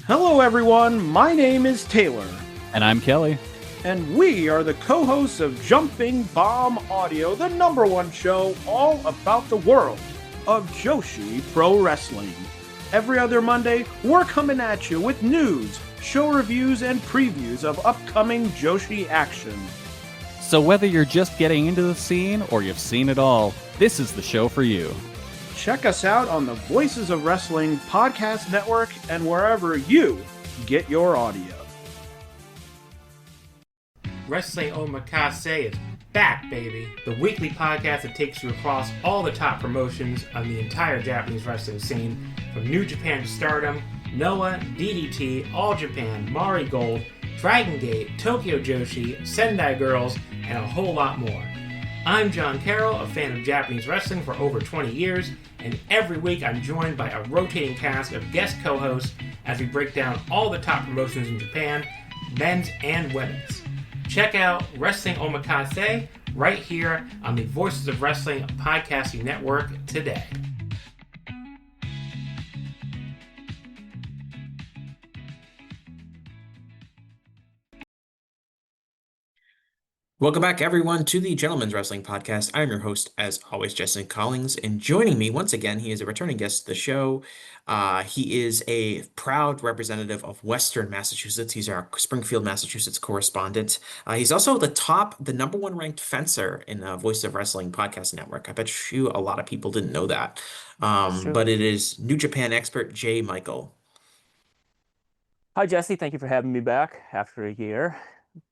Hello, everyone. My name is Taylor. And I'm Kelly. And we are the co-hosts of Jumping Bomb Audio, the #1 show all about the world of Joshi Pro Wrestling. Every other Monday, we're coming at you with news, show reviews, and previews of upcoming Joshi action. So whether you're just getting into the scene or you've seen it all, this is the show for you. Check us out on the Voices of Wrestling podcast network and wherever you get your audio. Wrestling Omakase is back, baby. The weekly podcast that takes you across all the top promotions on the entire Japanese wrestling scene, from New Japan to Stardom, Noah, DDT, All Japan, Mari Gold, Dragon Gate, Tokyo Joshi, Sendai Girls, and a whole lot more. I'm John Carroll, a fan of Japanese wrestling for over 20 years, and every week I'm joined by a rotating cast of guest co-hosts as we break down all the top promotions in Japan, men's and women's. Check out Wrestling Omakase right here on the Voices of Wrestling podcasting network today. Welcome back, everyone, to the Gentleman's Wrestling Podcast. I'm your host, as always, Jesse Collings, and joining me once again, he is a returning guest to the show. He is a proud representative of Western Massachusetts. He's our Springfield, Massachusetts correspondent. He's also the #1 ranked fencer in the Voice of Wrestling Podcast Network. I bet you a lot of people didn't know that. But it is New Japan expert Jay Michael. Hi, Jesse. Thank you for having me back after a year.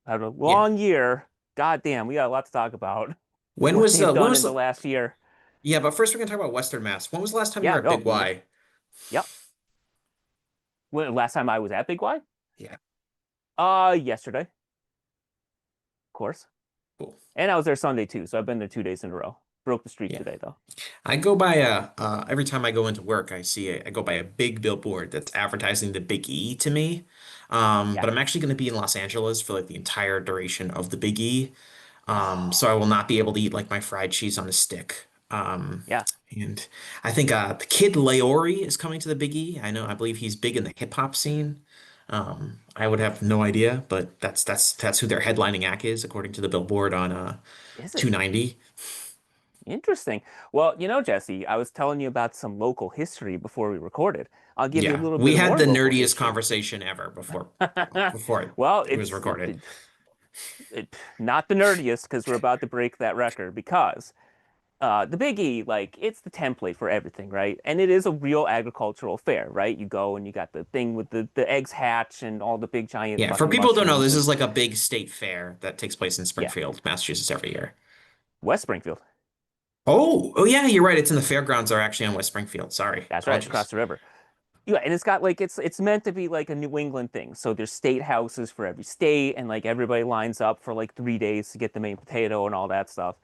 Had a long year. God damn, we got a lot to talk about. When was the last year? Yeah, but first we're gonna talk about Western Mass. When was the last time you were at Big Y? Yep. When last time I was at Big Y? Yeah. Yesterday. Of course. Cool. And I was there Sunday too, so I've been there 2 days in a row. Broke the streak today though. I go by every time I go into work, I go by a big billboard that's advertising the Big E to me. But I'm actually going to be in Los Angeles for like the entire duration of the Big E. So I will not be able to eat like my fried cheese on a stick. And I think the kid Laori is coming to the Big E. I believe he's big in the hip hop scene. I would have no idea, but that's who their headlining act is, according to the billboard on 290. Interesting. Well, Jesse, I was telling you about some local history before we recorded. I'll give you a little bit we had more the local nerdiest history. Conversation ever before it was recorded. Not the nerdiest, because we're about to break that record, because the Big E, it's the template for everything, right? And it is a real agricultural fair, right? You go and you got the thing with the eggs hatch and all the big giant. Yeah, for people who don't know, this is like a big state fair that takes place in Springfield, Massachusetts every year. West Springfield. Oh yeah, you're right. It's in the fairgrounds are actually on West Springfield. Sorry. That's right, across the river. Yeah, and it's got it's meant to be like a New England thing. So there's state houses for every state, and everybody lines up for 3 days to get the main potato and all that stuff.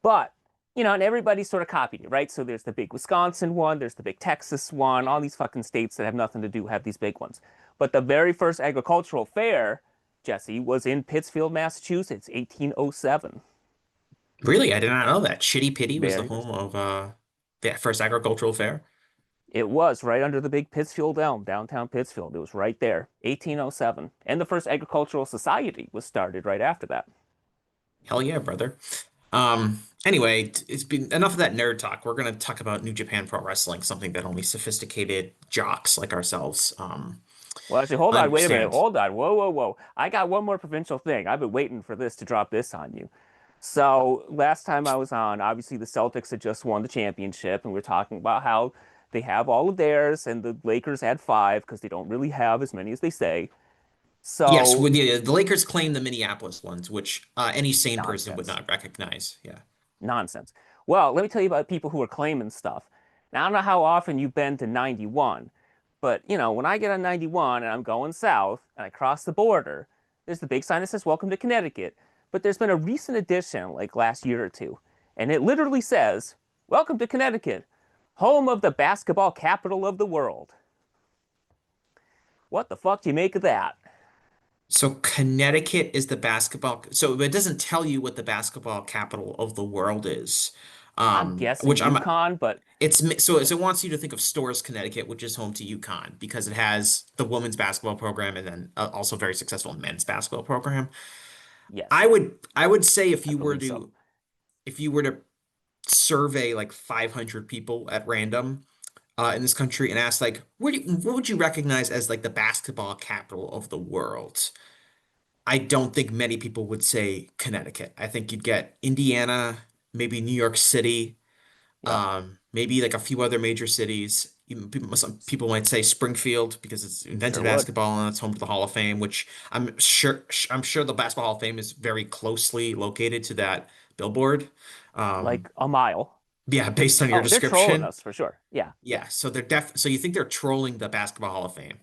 But and everybody sort of copied it, right? So there's the big Wisconsin one, there's the big Texas one, all these fucking states that have nothing to do have these big ones. But the very first agricultural fair, Jesse, was in Pittsfield, Massachusetts, 1807. Really? I did not know that. Shitty Pity was the home of the first agricultural fair? It was right under the big Pittsfield Elm, downtown Pittsfield. It was right there, 1807. And the first agricultural society was started right after that. Hell yeah, brother. Anyway, it's been enough of that nerd talk. We're going to talk about New Japan Pro Wrestling, something that only sophisticated jocks like ourselves well, actually, hold on. Wait a minute. Hold on. Whoa. I got one more provincial thing. I've been waiting for this to drop this on you. So last time I was on, obviously the Celtics had just won the championship, and we were talking about how they have all of theirs, and the Lakers had 5 because they don't really have as many as they say. So yes, the Lakers claim the Minneapolis ones, which any sane person would not recognize. Yeah, nonsense. Well, let me tell you about people who are claiming stuff. Now I don't know how often you've been to 91, but when I get on 91 and I'm going south and I cross the border, there's the big sign that says "Welcome to Connecticut." But there's been a recent addition, last year or two, and it literally says, "Welcome to Connecticut, home of the basketball capital of the world." What the fuck do you make of that? So Connecticut is the basketball. So it doesn't tell you what the basketball capital of the world is. I'm guessing which I'm UConn, but so it wants you to think of Storrs, Connecticut, which is home to UConn because it has the women's basketball program and then also very successful men's basketball program. I yes, would I would say I believe so. if you were to survey like 500 people at random in this country and ask like what would you recognize as like the basketball capital of the world? I don't think many people would say Connecticut. I think you'd get Indiana, maybe New York City, Yep, maybe like a few other major cities. Even people, some people might say Springfield because it's invented sure would. basketball and it's home to the Hall of Fame, which I'm sure the Basketball Hall of Fame is very closely located to that billboard. Um, Like a mile. yeah, based on your Oh, they're trolling description. us for sure. Yeah, Yeah, so so you think they're trolling the Basketball Hall of Fame?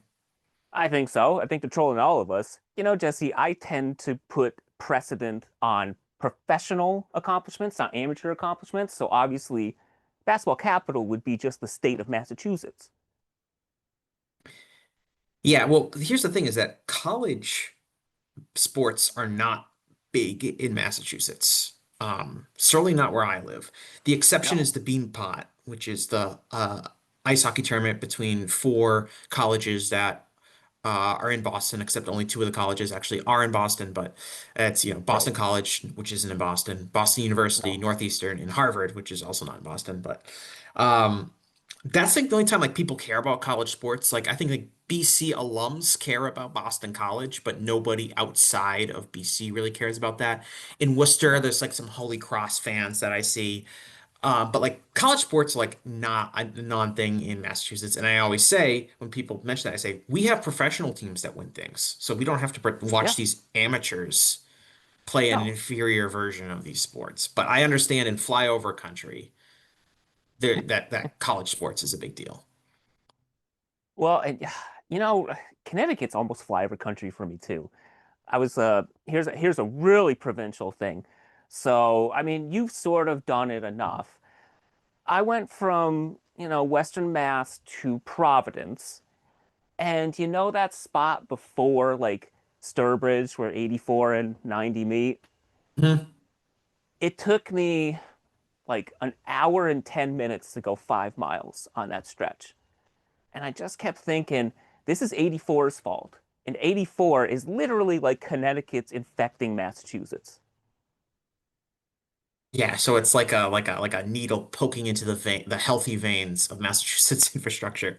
I think so. I think they're trolling all of us. Jesse, I tend to put precedent on professional accomplishments, not amateur accomplishments. So obviously, basketball capital would be just the state of Massachusetts. Yeah, well, here's the thing is that college sports are not big in Massachusetts. Certainly not where I live. The exception No. is the Bean Pot, which is the ice hockey tournament between four colleges that are in Boston, except only two of the colleges actually are in Boston, but it's, Right. Boston College, which isn't in Boston, Boston University, No. Northeastern, and Harvard, which is also not in Boston, but um, that's like the only time like people care about college sports. Like I think like BC alums care about Boston College, but nobody outside of BC really cares about that. In Worcester, No. there's like some Holy Cross fans that I see. But like college sports are like not a non-thing in Massachusetts. And I always say when people mention that, I say we have professional teams that win things. So we don't have to watch Yeah. these amateurs play an No. inferior version of these sports. But I understand in flyover country that college sports is a big deal. Well, and you know, Connecticut's almost flyover country for me too. I was here's a really provincial thing. So, I mean, you've sort of done it enough. I went from, Western Mass to Providence, and you know that spot before like Sturbridge where 84 and 90 meet? Mhm. It took me like an hour and 10 minutes to go 5 miles on that stretch. And I just kept thinking, this is 84's fault. And 84 is literally like Connecticut's infecting Massachusetts. Yeah, so it's like a needle poking into the healthy veins of Massachusetts infrastructure.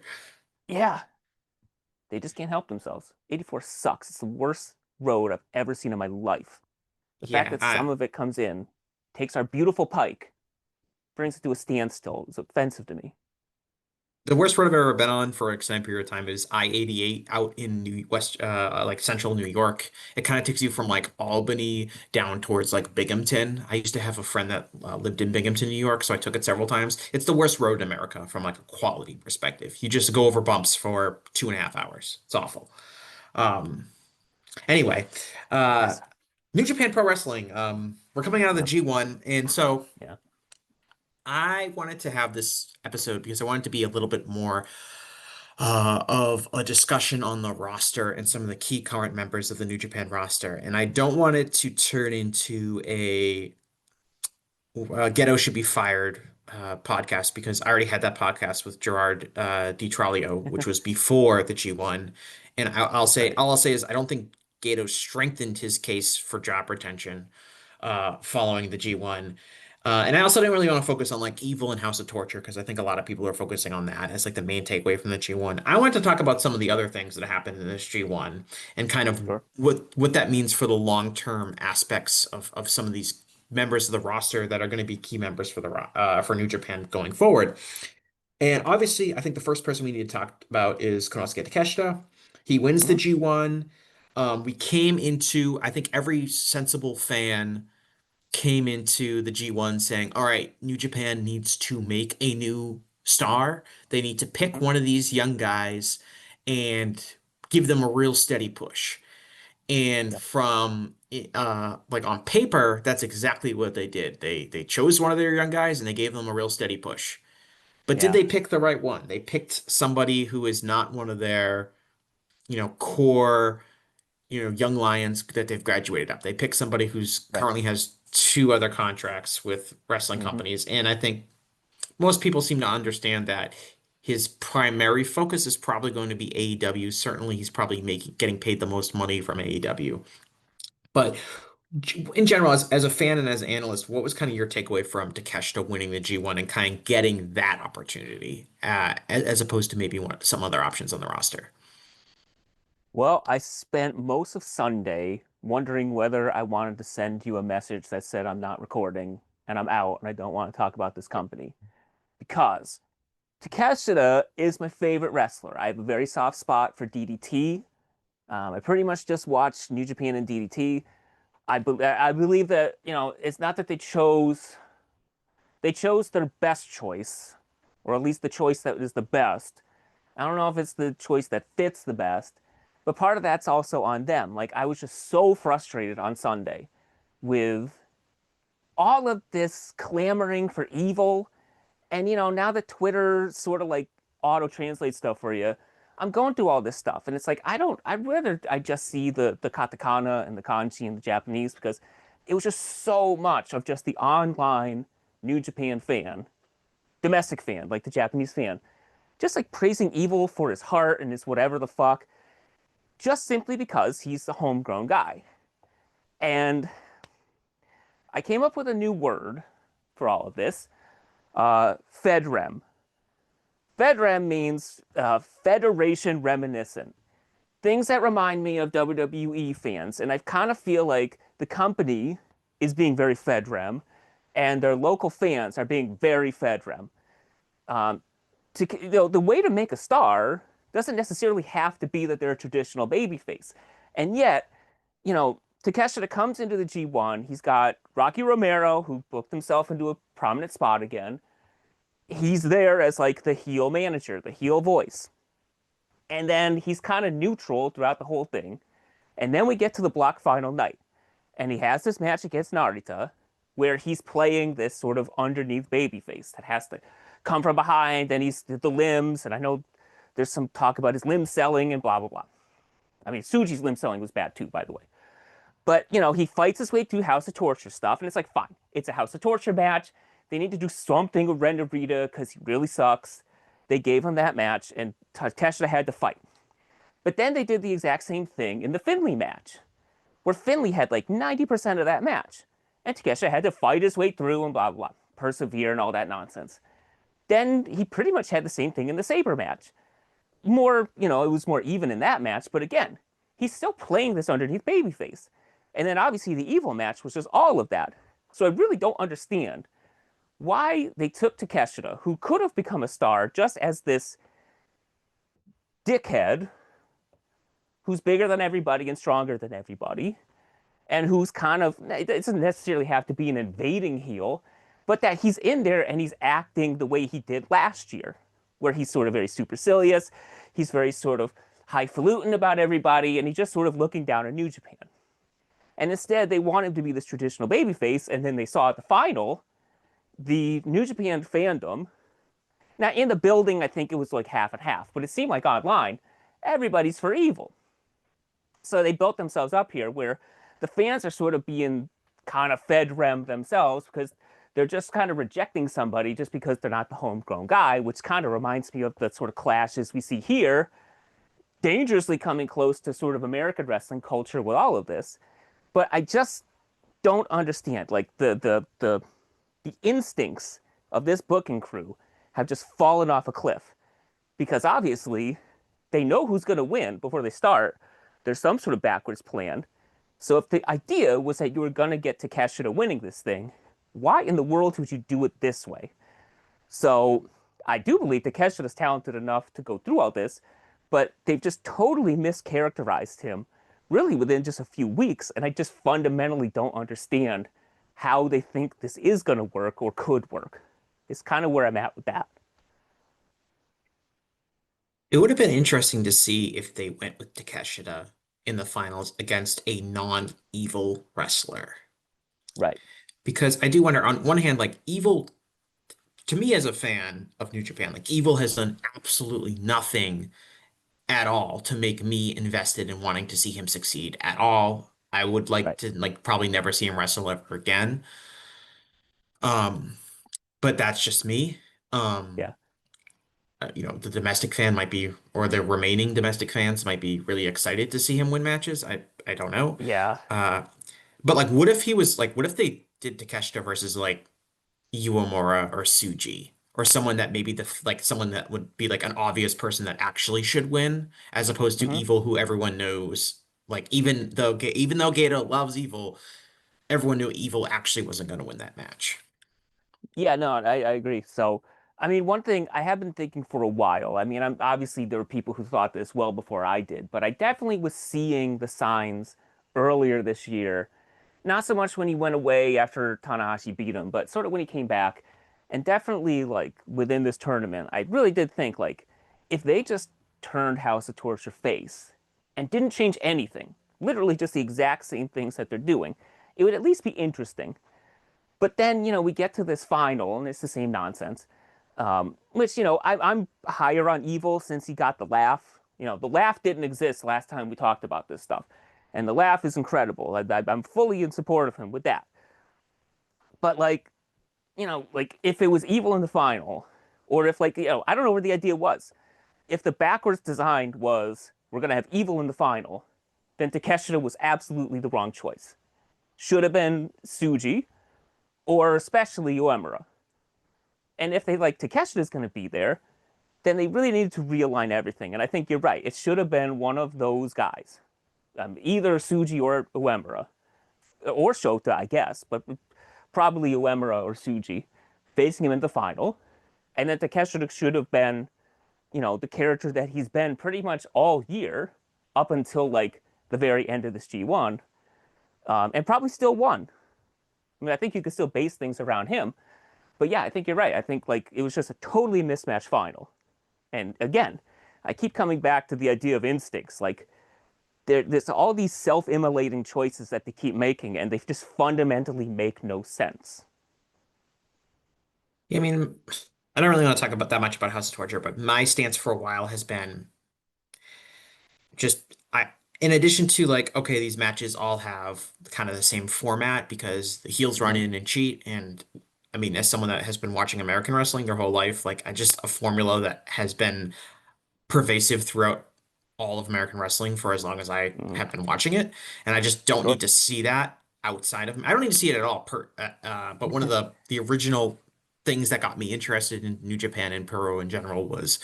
Yeah, they just can't help themselves. 84 sucks. It's the worst road I've ever seen in my life. The fact Yeah, that some of it comes in, takes our beautiful pike, brings it to a standstill is offensive to me. the worst road I've ever been on for an extended period of time is I-88 out in like central New York. It kind of takes you from like Albany down towards like Binghamton. I used to have a friend that lived in Binghamton, New York, so I took it several times. It's the worst road in America from like a quality perspective. You just go over bumps for 2.5 hours. It's awful. Um, anyway, uh, Yes. New Japan Pro Wrestling. We're coming out of the Yep. G1, and so Yeah. I wanted to have this episode because I wanted to be a little bit more of a discussion on the roster and some of the key current members of the New Japan roster. And I don't want it to turn into a Ghetto Should Be Fired podcast because I already had that podcast with Gerard DiTrolio, which was before the G1. And I'll say, Right. all I'll say is I don't think Gato strengthened his case for job retention following the G1. And I also didn't really want to focus on like Evil and House of Torture because I think a lot of people are focusing on that as like the main takeaway from the G1. I want to talk about some of the other things that happened in this G1 and kind of Sure. what that means for the long-term aspects of some of these members of the roster that are going to be key members for for New Japan going forward. And obviously, I think the first person we need to talk about is Konosuke Takeshita. He wins the Hmm. G1. We came into, I think every sensible fan came into the G1 saying, all right, New Japan needs to make a new star. They need to pick Hmm. one of these young guys and give them a real steady push. And Yep. from like on paper, that's exactly what they did. They chose one of their young guys and they gave them a real steady push. But did Yeah. they pick the right one? They picked somebody who is not one of their, core, young lions that they've graduated up. They picked somebody who's Right. currently has two other contracts with wrestling companies, and I think most people seem to understand that his primary focus is probably going to be AEW. Certainly, he's probably getting paid the most money from AEW. But in general, as a fan and as an analyst, what was kind of your takeaway from Takeshita winning the G1 and kind of getting that opportunity, as opposed to maybe some other options on the roster? Well, I spent most of Sunday wondering whether I wanted to send you a message that said I'm not recording and I'm out and I don't want to talk about this company. Because Takeshita is my favorite wrestler. I have a very soft spot for DDT. I pretty much just watch New Japan and DDT. I believe that, it's not that they chose their best choice, or at least the choice that is the best. I don't know if it's the choice that fits the best, but part of that's also on them. Like, I was just so frustrated on Sunday with all of this clamoring for evil. And, now that Twitter sort of like auto translates stuff for you, I'm going through all this stuff. And it's like, I'd rather I just see the katakana and the kanji and the Japanese, because it was just so much of just the online New Japan fan, domestic fan, like the Japanese fan, just like praising evil for his heart and his whatever the fuck, just simply because he's the homegrown guy. And I came up with a new word for all of this, FedRem. FedRem means Federation Reminiscent. Things that remind me of WWE fans. And I kind of feel like the company is being very FedRem, and their local fans are being very FedRem. The way to make a star doesn't necessarily have to be that they're a traditional babyface. And yet, Takeshita comes into the G1. He's got Rocky Romero, who booked himself into a prominent spot again. He's there as like the heel manager, the heel voice. And then he's kind of neutral throughout the whole thing. And then we get to the block final night. And he has this match against Narita, where he's playing this sort of underneath babyface that has to come from behind, and he's the limbs. And I know there's some talk about his limb selling and blah, blah, blah. I mean, Tsuji's limb selling was bad too, by the way. But, he fights his way through House of Torture stuff, and it's like, fine. It's a House of Torture match. They need to do something with Ren Narita because he really sucks. They gave him that match, and Takeshita had to fight. But then they did the exact same thing in the Finlay match, where Finlay had like 90% of that match. And Takeshita had to fight his way through and blah, blah, blah, persevere and all that nonsense. Then he pretty much had the same thing in the Sabre match. It was more even in that match, but again, he's still playing this underneath babyface. And then obviously the Evil match was just all of that. So I really don't understand why they took Takeshita, who could have become a star just as this dickhead who's bigger than everybody and stronger than everybody, and who's kind of, it doesn't necessarily have to be an invading heel, but that he's in there and he's acting the way he did last year, where he's sort of very supercilious, he's very sort of highfalutin about everybody, and he's just sort of looking down on New Japan. And instead, they want him to be this traditional babyface, and then they saw at the final, the New Japan fandom, now in the building, I think it was like half and half, but it seemed like online, everybody's for Evil. So they built themselves up here where the fans are sort of being kind of FedRem themselves, because they're just kind of rejecting somebody just because they're not the homegrown guy, which kind of reminds me of the sort of clashes we see here, dangerously coming close to sort of American wrestling culture with all of this. But I just don't understand, like the instincts of this booking crew have just fallen off a cliff, because obviously they know who's going to win before they start. There's some sort of backwards plan. So if the idea was that you were going to get Takeshita winning this thing, why in the world would you do it this way? So I do believe Takeshita is talented enough to go through all this, but they've just totally mischaracterized him really within just a few weeks. And I just fundamentally don't understand how they think this is going to work or could work. It's kind of where I'm at with that. It would have been interesting to see if they went with Takeshita in the finals against a non-Evil wrestler. Right. Because I do wonder, on one hand, like Evil, to me as a fan of New Japan, like Evil has done absolutely nothing at all to make me invested in wanting to see him succeed at all. I would like Right. to like probably never see him wrestle ever again. Um, but that's just me. Yeah. The domestic fan might be, or the remaining domestic fans might be really excited to see him win matches. I don't know. Yeah. Uh, but like, what if he was like, what if they did Takeshita versus like Uemura or Suji or someone that maybe like someone that would be like an obvious person that actually should win, as opposed to Hmm. Evil, who everyone knows. Like even though Gato loves Evil, everyone knew Evil actually wasn't going to win that match. Yeah, no, I agree. So, I mean, one thing I have been thinking for a while, I mean, I'm obviously there were people who thought this well before I did, but I definitely was seeing the signs earlier this year. Not so much when he went away after Tanahashi beat him, but sort of when he came back. And definitely like within this tournament, I really did think like if they just turned House of Torture face and didn't change anything, literally just the exact same things that they're doing, it would at least be interesting. But then, we get to this final and it's the same nonsense. Which, I'm higher on Evil since he got the laugh. The laugh didn't exist last time we talked about this stuff. And the laugh is incredible. I'm fully in support of him with that. But like if it was Evil in the final, or if I don't know where the idea was. If the backwards design was we're gonna have Evil in the final, then Takeshita was absolutely the wrong choice. Should have been Suji, or especially Uemura. And if they like Takeshita's going to be there, then they really needed to realign everything. And I think you're right. It should have been one of those guys, either Suji or Uemura, or Shota, I guess, but probably Uemura or Suji, facing him in the final. And then Takeshita should have been, the character that he's been pretty much all year up until like the very end of this G1, and probably still won. I mean, I think you could still base things around him. But yeah, I think you're right. I think like it was just a totally mismatched final. And again, I keep coming back to the idea of instincts. Like there's all these self-immolating choices that they keep making, and they just fundamentally make no sense. I mean, I don't really want to talk about that much about House of Torture, but my stance for a while has been just in addition to like, okay, these matches all have kind of the same format because the heels run Mm-hmm. in and cheat. And I mean, as someone that has been watching American wrestling their whole life, like I just a formula that has been pervasive throughout all of American wrestling for as long as I Mm-hmm. have been watching it. And I just don't Sure. need to see that outside of I don't need to see it at all but one of the original things that got me interested in New Japan and Peru in general was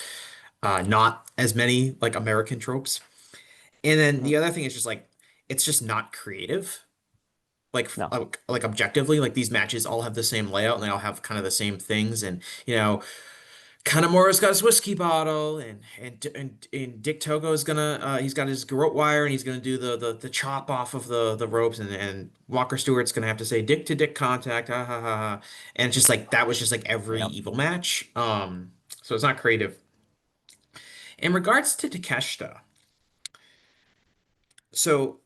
not as many like American tropes. And then Mm-hmm. the other thing is just like it's just not creative. No. Like objectively, like these matches all have the same layout and they all have kind of the same things. And Kanemaru's got his whiskey bottle, and Dick Togo's gonna he's got his garrote wire, and he's gonna do the chop off of the ropes, and Walker Stewart's gonna have to say dick to dick contact, ha ha ha, ha. And it's just like that was just like every Yep. evil match. So it's not creative. In regards to Takeshita, so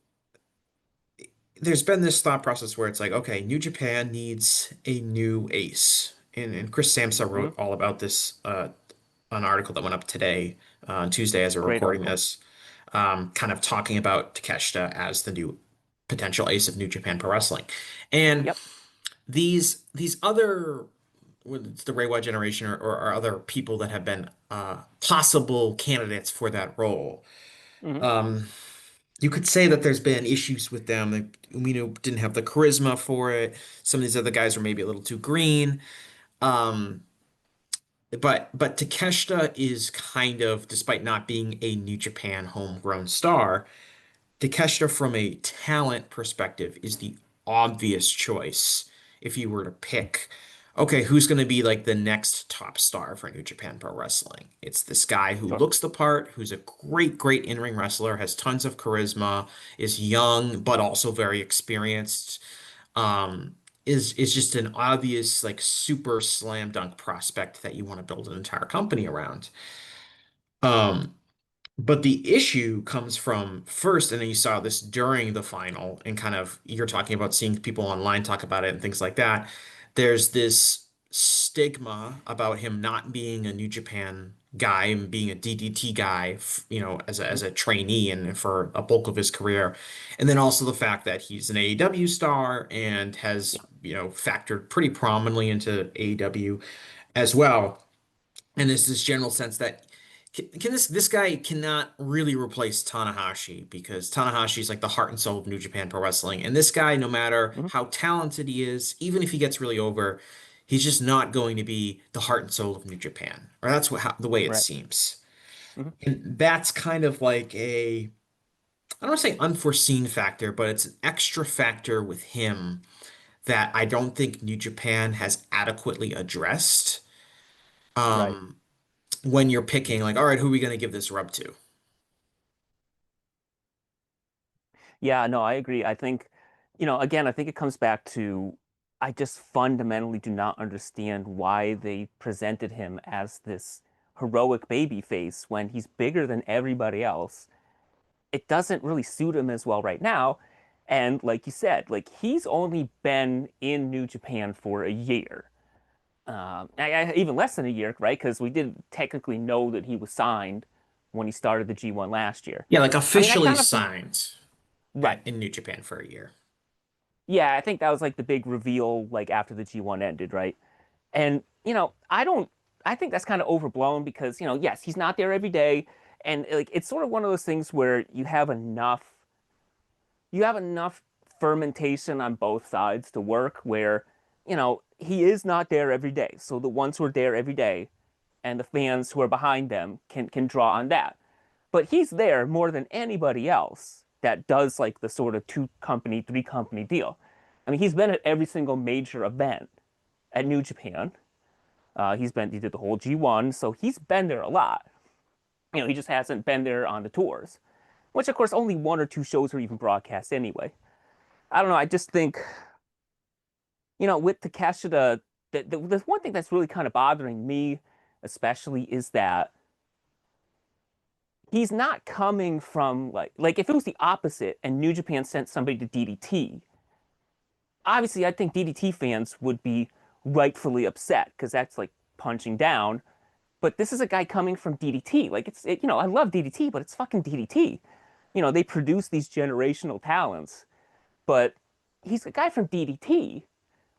there's been this thought process where it's like, okay, New Japan needs a new ace. And Chris Samsa Mm-hmm. wrote all about this an article that went up today on Tuesday as we're Great recording article. this, kind of talking about Takeshita as the new potential ace of New Japan Pro Wrestling. And Yep. these other whether it's the Reiwa generation or other people that have been possible candidates for that role. Mm-hmm. Um, you could say that there's been issues with them. Umino didn't have the charisma for it. Some of these other guys were maybe a little too green. Um, but Takeshita is kind of, despite not being a New Japan homegrown star, Takeshita from a talent perspective is the obvious choice if you were to pick, okay, who's going to be like the next top star for New Japan Pro Wrestling? It's this guy who Sure. looks the part, who's a great in-ring wrestler, has tons of charisma, is young but also very experienced. Um, is just an obvious like super slam dunk prospect that you want to build an entire company around. Um, but the issue comes from first, and then you saw this during the final, and kind of you're talking about seeing people online talk about it and things like that. There's this stigma about him not being a New Japan guy and being a DDT guy, as a trainee and for a bulk of his career. And then also the fact that he's an AEW star and has, Yeah. factored pretty prominently into AEW as well. And there's this general sense that can this guy cannot really replace Tanahashi because Tanahashi is like the heart and soul of New Japan Pro Wrestling. And this guy, no matter Mhm. how talented he is, even if he gets really over, he's just not going to be the heart and soul of New Japan. Or that's the way it Right. seems. Mhm. And that's kind of like I don't want to say unforeseen factor, but it's an extra factor with him that I don't think New Japan has adequately addressed. Right. Um, when you're picking, like, all right, who are we going to give this rub to? Yeah, no, I agree. I think, again, I think it comes back to I just fundamentally do not understand why they presented him as this heroic baby face when he's bigger than everybody else. It doesn't really suit him as well right now. And like you said, like he's only been in New Japan for a year. Even less than a year, right? Because we didn't technically know that he was signed when he started the G1 last year. Yeah, like I mean, I officially kind of, signed right. in New Japan for a year. Yeah, I think that was like the big reveal like after the G1 ended, right? And I think that's kind of overblown because, yes, he's not there every day and like it's sort of one of those things where you have enough fermentation on both sides to work where, he is not there every day. So the ones who are there every day and the fans who are behind them can draw on that. But he's there more than anybody else that does like the sort of two company, three company deal. I mean, he's been at every single major event at New Japan. He did the whole G1, so he's been there a lot. He just hasn't been there on the tours, which of course only one or two shows are even broadcast anyway. I don't know. I just think, with Takeshita, the one thing that's really kind of bothering me, especially, is that he's not coming from like if it was the opposite and New Japan sent somebody to DDT, obviously I think DDT fans would be rightfully upset because that's like punching down. But this is a guy coming from DDT. Like I love DDT, but it's fucking DDT. They produce these generational talents, but he's a guy from DDT.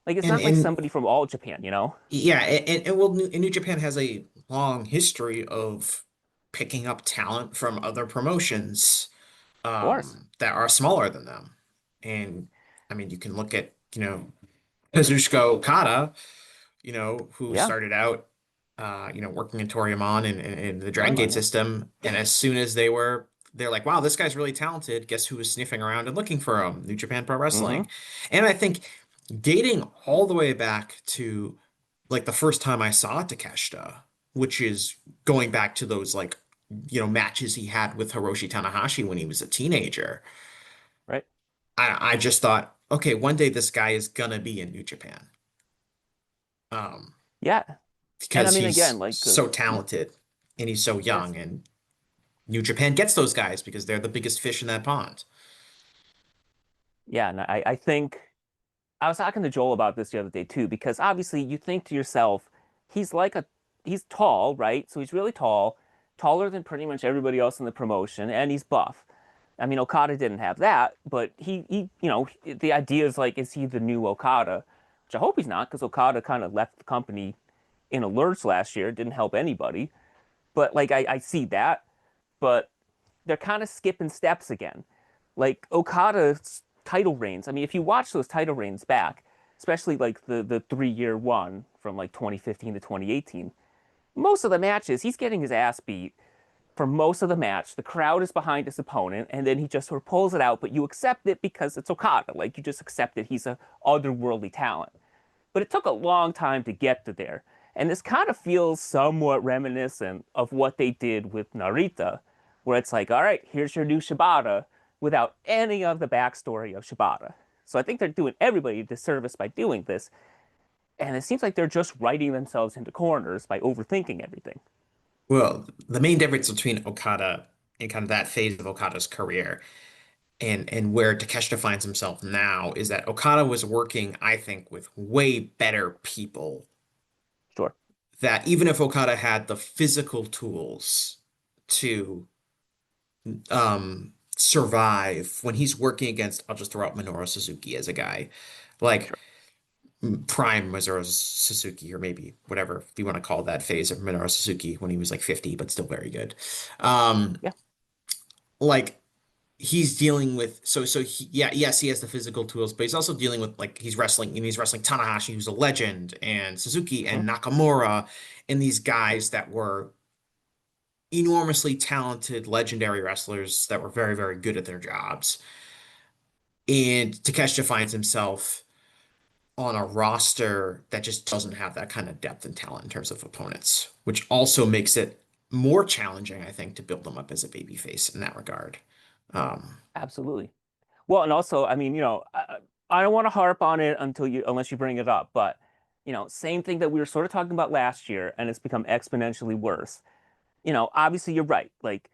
Like it's And not like and somebody from All Japan. yeah, and well, New Japan has a long history of picking up talent from other promotions Of course. that are smaller than them. And I mean, you can look at, Kazuchika Okada, who Yeah. started out, working in Toryumon in the Dragon Gate Toyman, yeah. system. And as soon as they're like, wow, this guy's really talented. Guess who was sniffing around and looking for him? New Japan Pro Mm-hmm. Wrestling. And I think dating all the way back to like the first time I saw Takeshita, which is going back to those like, matches he had with Hiroshi Tanahashi when he was a teenager. Right. I just thought, okay, one day this guy is gonna be in New Japan. Um, Yeah. And I because mean, again, he's like, so talented and he's so yes. young, and New Japan gets those guys because they're the biggest fish in that pond. Yeah. And I think I was talking to Joel about this the other day too, because obviously you think to yourself, he's like he's tall, right? So he's really tall, taller than pretty much everybody else in the promotion, and he's buff. I mean, Okada didn't have that, but the idea is like, is he the new Okada? Which I hope he's not, because Okada kind of left the company in a lurch last year, didn't help anybody. But like, I see that, but they're kind of skipping steps again. Like Okada's title reigns. I mean, if you watch those title reigns back, especially like the 3 year one from like 2015 to 2018, most of the matches he's getting his ass beat for most of the match. The crowd is behind his opponent, and then he just sort of pulls it out, but you accept it because it's Okada. Like you just accept that he's a otherworldly talent. But it took a long time to get to there. And this kind of feels somewhat reminiscent of what they did with Narita, where it's like, all right, here's your new Shibata without any of the backstory of Shibata. So I think they're doing everybody a disservice by doing this. And it seems like they're just writing themselves into corners by overthinking everything. Well, the main difference between Okada and kind of that phase of Okada's career and where Takeshita finds himself now is that Okada was working, I think, with way better people Sure. that even if Okada had the physical tools to survive when he's working against, I'll just throw out Minoru Suzuki as a guy, like Sure. prime Minoru Suzuki, or maybe whatever if you want to call that phase of Minoru Suzuki when he was like 50, but still very good. Um, Yeah. like he's dealing with yeah, yes, he has the physical tools, but he's also dealing with like he's wrestling Tanahashi, who's a legend, and Suzuki Hmm. and Nakamura, and these guys that were enormously talented, legendary wrestlers that were very, very good at their jobs. And Takeshita finds himself on a roster that just doesn't have that kind of depth and talent in terms of opponents, which also makes it more challenging, I think, to build them up as a babyface in that regard. Um, Absolutely. Well, and also, I mean, I don't want to harp on it unless you bring it up, but same thing that we were sort of talking about last year, and it's become exponentially worse. Obviously you're right. Like,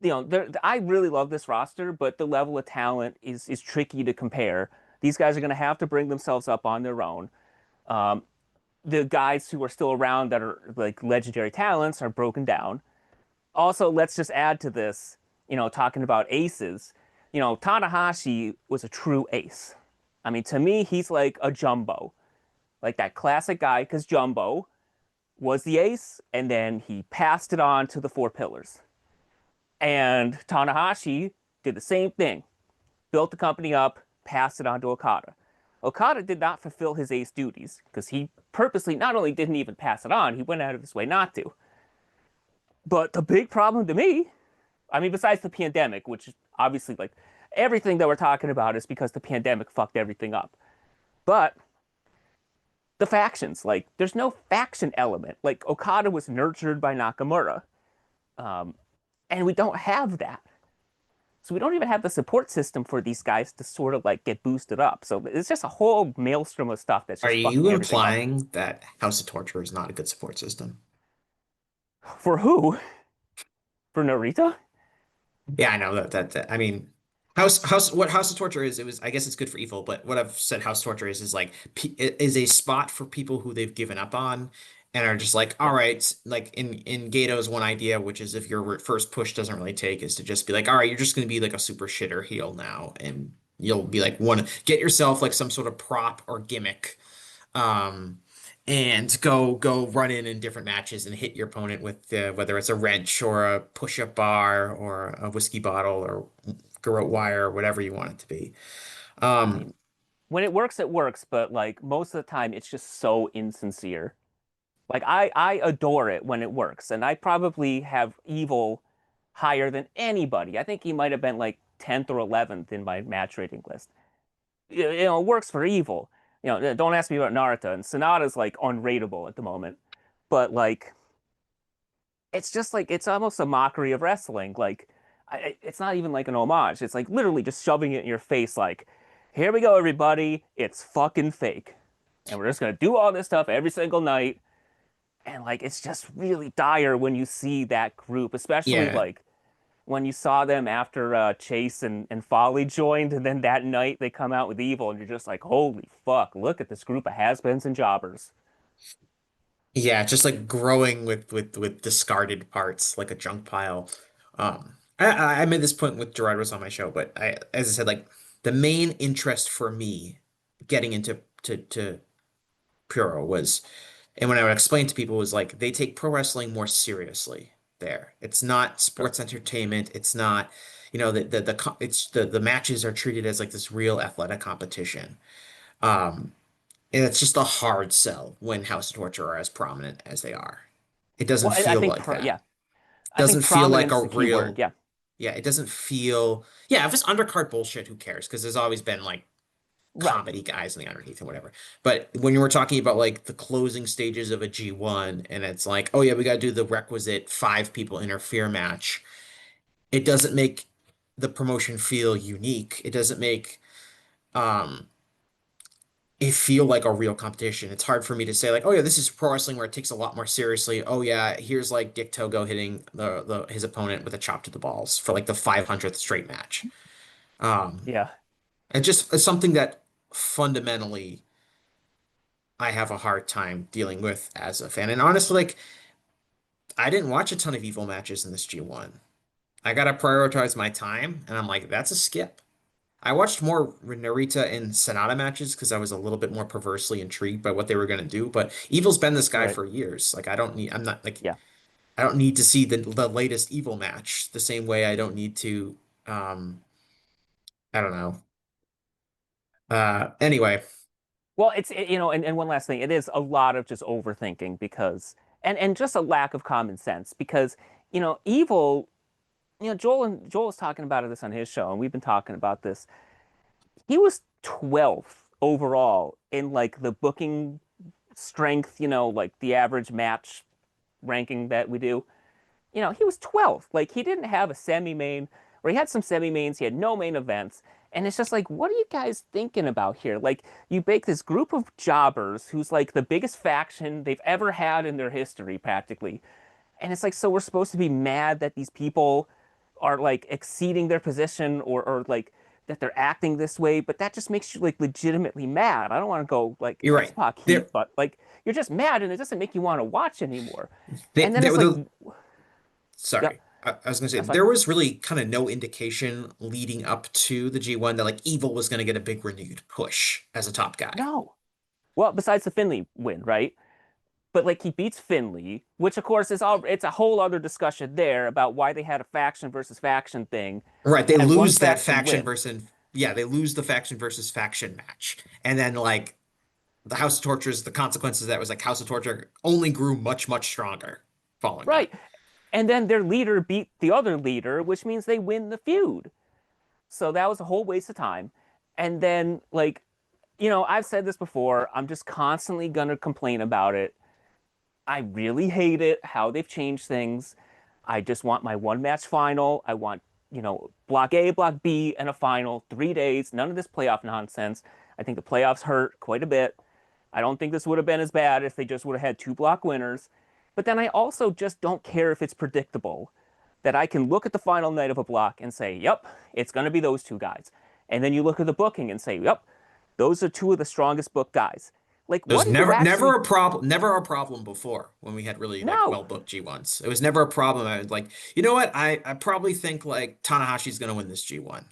I really love this roster, but the level of talent is tricky to compare. These guys are going to have to bring themselves up on their own. Um, the guys who are still around that are like legendary talents are broken down. Also, let's just add to this, talking about aces. Tanahashi was a true ace. I mean, to me, he's like a Jumbo, like that classic guy, because Jumbo was the ace, and then he passed it on to the four pillars. And Tanahashi did the same thing, built the company up, passed it on to Okada. Okada did not fulfill his ace duties because he purposely not only didn't even pass it on, he went out of his way not to. But the big problem to me, I mean, besides the pandemic, which is obviously like everything that we're talking about is because the pandemic fucked everything up. But the factions, like, there's no faction element. Like, Okada was nurtured by Nakamura, um, and we don't have that. So we don't even have the support system for these guys to sort of like get boosted up. So it's just a whole maelstrom of stuff that's are just you fucking everything up. implying that House of Torture is not a good support system? For who? For Narita? Yeah, I know I mean, what House of Torture is, it was, I guess it's good for evil, but what I've said House of Torture is like it is a spot for people who they've given up on and are just like, all Yeah. right, like in Gato's one idea, which is if your first push doesn't really take, is to just be like, all right, you're just going to be like a super shitter heel now, and you'll be like, one, get yourself like some sort of prop or gimmick, um, and go run in different matches and hit your opponent with whether it's a wrench or a push-up bar or a whiskey bottle or garrote wire or whatever you want it to be. I Um, mean, when it works, but like most of the time it's just so insincere. Like I adore it when it works, and I probably have evil higher than anybody. I think he might have been like 10th or 11th in my match rating list. It works for evil. Don't ask me about Naruto, and Sonata's like unrateable at the moment. But like it's just like it's almost a mockery of wrestling. Like it's not even like an homage. It's like literally just shoving it in your face like, "Here we go everybody. It's fucking fake." And we're just going to do all this stuff every single night. And like it's just really dire when you see that group, especially yeah, like when you saw them after Chase and Folly joined, and then that night they come out with Evil, and you're just like, holy fuck, look at this group of has-beens and jobbers. yeah, just like growing with discarded parts like a junk pile. I made this point with Gerard was on my show, but as I said, like the main interest for me getting into to Puro was, and when I would explain to people, was like they take pro wrestling more seriously there. It's not Sure. sports entertainment. It's not, it's the matches are treated as like this real athletic competition. Um, and it's just a hard sell when House of Torture are as prominent as they are. It doesn't Well, I feel think like that. yeah, I think Doesn't feel like prominence a is the key word. real, Yeah, yeah, it doesn't feel, yeah, if it's undercard bullshit, who cares? Because there's always been like right. comedy guys in the underneath and whatever. But when you were talking about like the closing stages of a G1 and it's like, oh yeah, we got to do the requisite five people interfere match, it doesn't make the promotion feel unique. It doesn't make um it feel like a real competition. It's hard for me to say like, oh yeah, this is pro wrestling where it takes a lot more seriously. Oh yeah, here's like Dick Togo hitting the his opponent with a chop to the balls for like the 500th straight match. Um, Yeah. and just it's something that fundamentally I have a hard time dealing with as a fan. And honestly, like I didn't watch a ton of Evil matches in this G1. I gotta prioritize my time, and I'm like, that's a skip. I watched more Narita and Sonata matches because I was a little bit more perversely intrigued by what they were gonna do. But Evil's been this guy Right. for years. Like I don't need. I'm not like Yeah. I don't need to see the latest Evil match the same way I don't need to. I don't know. Anyway, Well, and one last thing, it is a lot of just overthinking because, and just a lack of common sense because, Evil, Joel was talking about this on his show, and we've been talking about this. He was 12th overall in like the booking strength, like the average match ranking that we do. He was 12th. Like he didn't have a semi-main, or he had some semi-mains, he had no main events. And it's just like, what are you guys thinking about here? Like you bake this group of jobbers who's like the biggest faction they've ever had in their history, practically. And it's like, so we're supposed to be mad that these people are like exceeding their position or like that they're acting this way, but that just makes you like legitimately mad. I don't want to go like you're right. X-Pac heat, There, but like you're just mad and it doesn't make you want to watch anymore. And then there, it's like, yeah, sorry. I was gonna say that's fine. there was really kind of no indication leading up to the G1 that like Evil was gonna get a big renewed push as a top guy. No. Well, besides the Finley win, right? But like he beats Finley, which of course it's a whole other discussion there about why they had a faction versus faction thing, Right, they and one lose that faction faction wins. versus yeah, they lose the faction versus faction match. And then like the House of Tortures, the consequences of that was like House of Torture only grew much, much stronger following that. Right. And then their leader beat the other leader, which means they win the feud. So that was a whole waste of time. And then like, I've said this before, I'm just constantly gonna complain about it. I really hate it how they've changed things. I just want my one match final. I want, block A, block B, and a final, 3 days. None of this playoff nonsense. I think the playoffs hurt quite a bit. I don't think this would have been as bad if they just would have had two block winners. But then I also just don't care if it's predictable. That I can look at the final night of a block and say, yep, it's going to be those two guys. And then you look at the booking and say, yep, those are two of the strongest booked guys. Like, It was what are you never actually? a problem, never a problem before when we had really like No, well booked G1s. It was never a problem. I was like, you know what? I probably think like Tanahashi's gonna win this G1.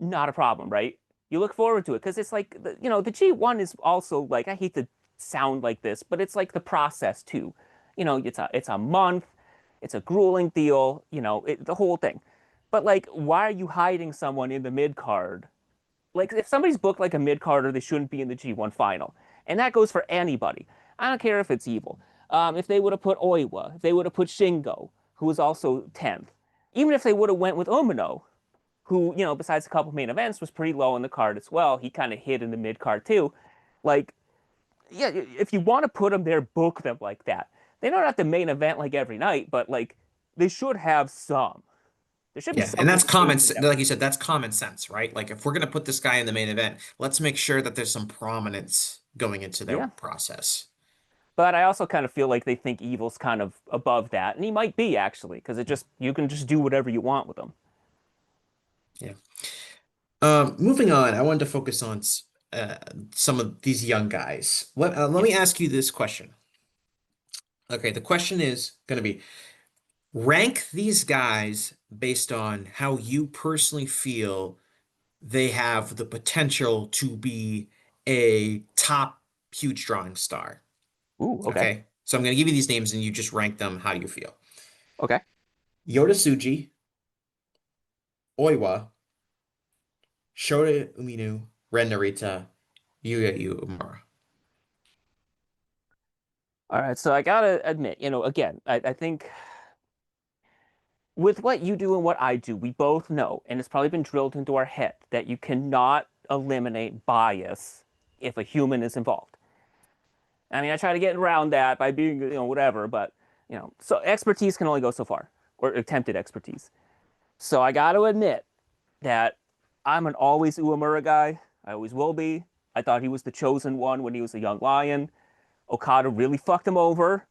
not a problem, right? You look forward to it because it's like, the G1 is also like, I hate to sound like this, but it's like the process too. It's a month, it's a grueling deal, the whole thing. But like, why are you hiding someone in the mid card? Like, if somebody's booked like a mid carder, they shouldn't be in the G1 final, and that goes for anybody. I don't care if it's Evil. If they would have put Oiwa, if they would have put Shingo, who was also 10th, even if they would have went with Umino, who, besides a couple main events, was pretty low in the card as well. He kind of hid in the mid card too. Like, yeah, if you want to put them there, book them like that. They don't have to main event like every night, but like they should have some. There should be Yeah, and some that's common, indication that like you said, that's common sense, right? Like if we're gonna put this guy in the main event, let's make sure that there's some prominence going into their yeah. process. But I also kind of feel like they think Evil's kind of above that, and he might be actually, because it just you can just do whatever you want with him. Yeah. Moving on, I wanted to focus on some of these young guys. Let Yeah. me ask you this question. Okay, the question is going to be rank these guys based on how you personally feel they have the potential to be a top huge drawing star. Ooh, okay. Okay, so I'm going to give you these names and you just rank them how you feel. Okay. Yota Tsuji, Oiwa, Shota Umino, Ren Narita, Yuya Uemura. All right. So I gotta admit, again, I think with what you do and what I do, we both know, and it's probably been drilled into our head, that you cannot eliminate bias if a human is involved. I mean, I try to get around that by being, whatever, but, so expertise can only go so far, or attempted expertise. So I got to admit that I'm an always Uemura guy. I always will be. I thought he was the chosen one when he was a young lion. Okada really fucked him over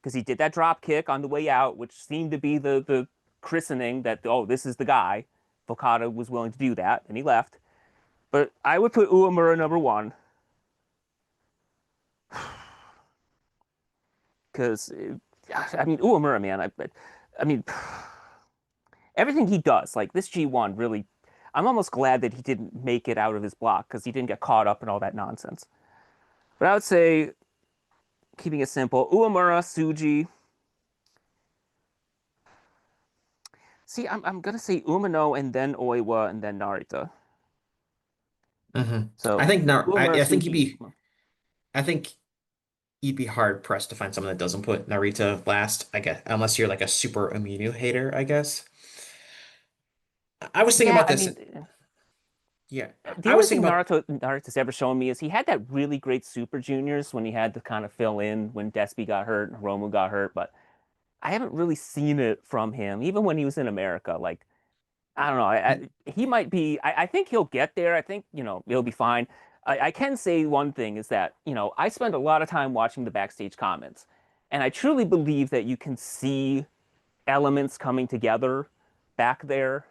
because he did that drop kick on the way out, which seemed to be the christening that, oh, this is the guy. Okada was willing to do that, and he left. But I would put Uemura number one. because I mean Uemura, man, I mean everything he does, like this G1 really, I'm almost glad that he didn't make it out of his block because he didn't get caught up in all that nonsense. But I would say, keeping it simple, Uemura, Tsuji. See, I'm gonna say Umino and then Oiwa and then Narita. Hmm. So I think no, Uemura, I think Tsuji. I think you'd be hard pressed to find someone that doesn't put Narita last, I guess, unless you're like a super Aminu hater, I guess. I was thinking Yeah, about I this. mean, Yeah, the I only was thing thinking about. Naruto's ever shown me is he had that really great Super Juniors when he had to kind of fill in when Despy got hurt and Hiromu got hurt, but I haven't really seen it from him, even when he was in America. Like, I don't know. He might be. I think he'll get there. I think he'll be fine. I can say one thing is that I spend a lot of time watching the backstage comments, and I truly believe that you can see elements coming together back there.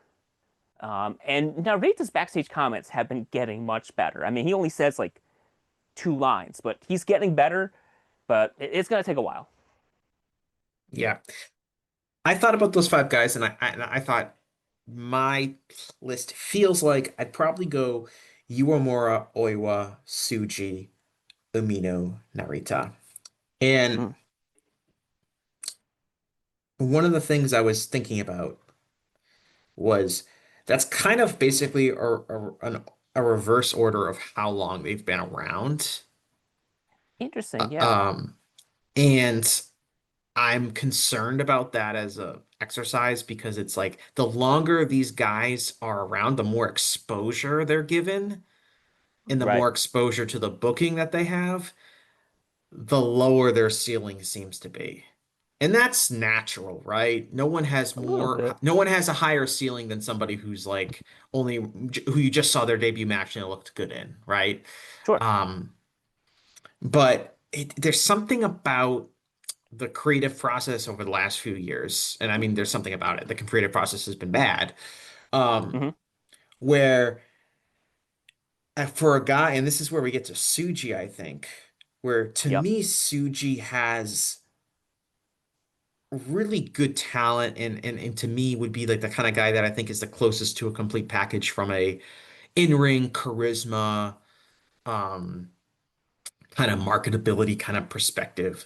And Narita's backstage comments have been getting much better. I mean, he only says like 2 lines, but he's getting better. But it's gonna take a while. Yeah, I thought about those five guys, and I thought my list feels like I'd probably go Uemura, Oiwa, Tsuji, Umino, Narita. And Mm, one of the things I was thinking about was that's kind of basically a reverse order of how long they've been around. interesting. Uh, Yeah. um, and I'm concerned about that as a exercise because it's like the longer these guys are around, the more exposure they're given and the Right. more exposure to the booking that they have, the lower their ceiling seems to be. And that's natural, right? A little bit. No one has a higher ceiling than somebody who's like only who you just saw their debut match and it looked good in, right? Sure. Um, but there's something about the creative process over the last few years, and I mean, there's something about it. The creative process has been bad, um, Hmm. where for a guy, and this is where we get to Suji, I think, where to Yep. me, Suji has really good talent and to me would be like the kind of guy that I think is the closest to a complete package from a in-ring charisma, um, kind of marketability kind of perspective.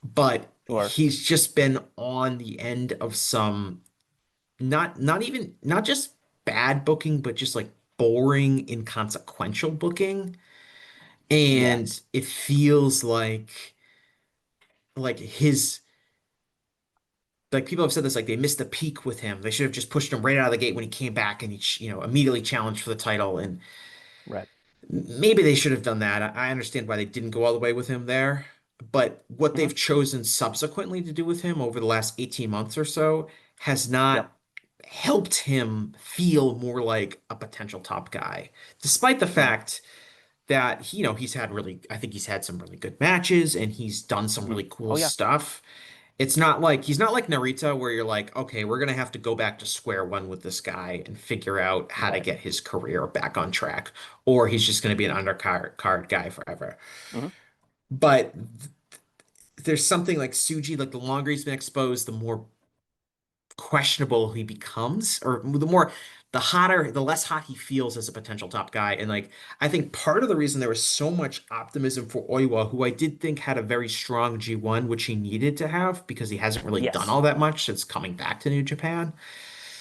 But Sure. he's just been on the end of some not just bad booking, but just like boring, inconsequential booking. Yeah. And it feels like his like people have said this, like they missed the peak with him. They should have just pushed him right out of the gate when he came back and immediately challenged for the title. And Right. maybe they should have done that. I understand why they didn't go all the way with him there. But what Hmm. they've chosen subsequently to do with him over the last 18 months or so has Yep. not helped him feel more like a potential top guy, despite the Hmm. fact that I think he's had some really good matches and he's done some Hmm. really cool Oh yeah. stuff. It's not like he's not like Narita where you're like, okay, we're gonna have to go back to square one with this guy and figure out how to Right. get his career back on track, or he's just gonna be an undercard guy forever. Hmm. But there's something like Suji, like the longer he's been exposed, the more questionable he becomes, or the less hot he feels as a potential top guy. And like, I think part of the reason there was so much optimism for Oiwa, who I did think had a very strong G1, which he needed to have because he hasn't really done Yes. all that much since coming back to New Japan.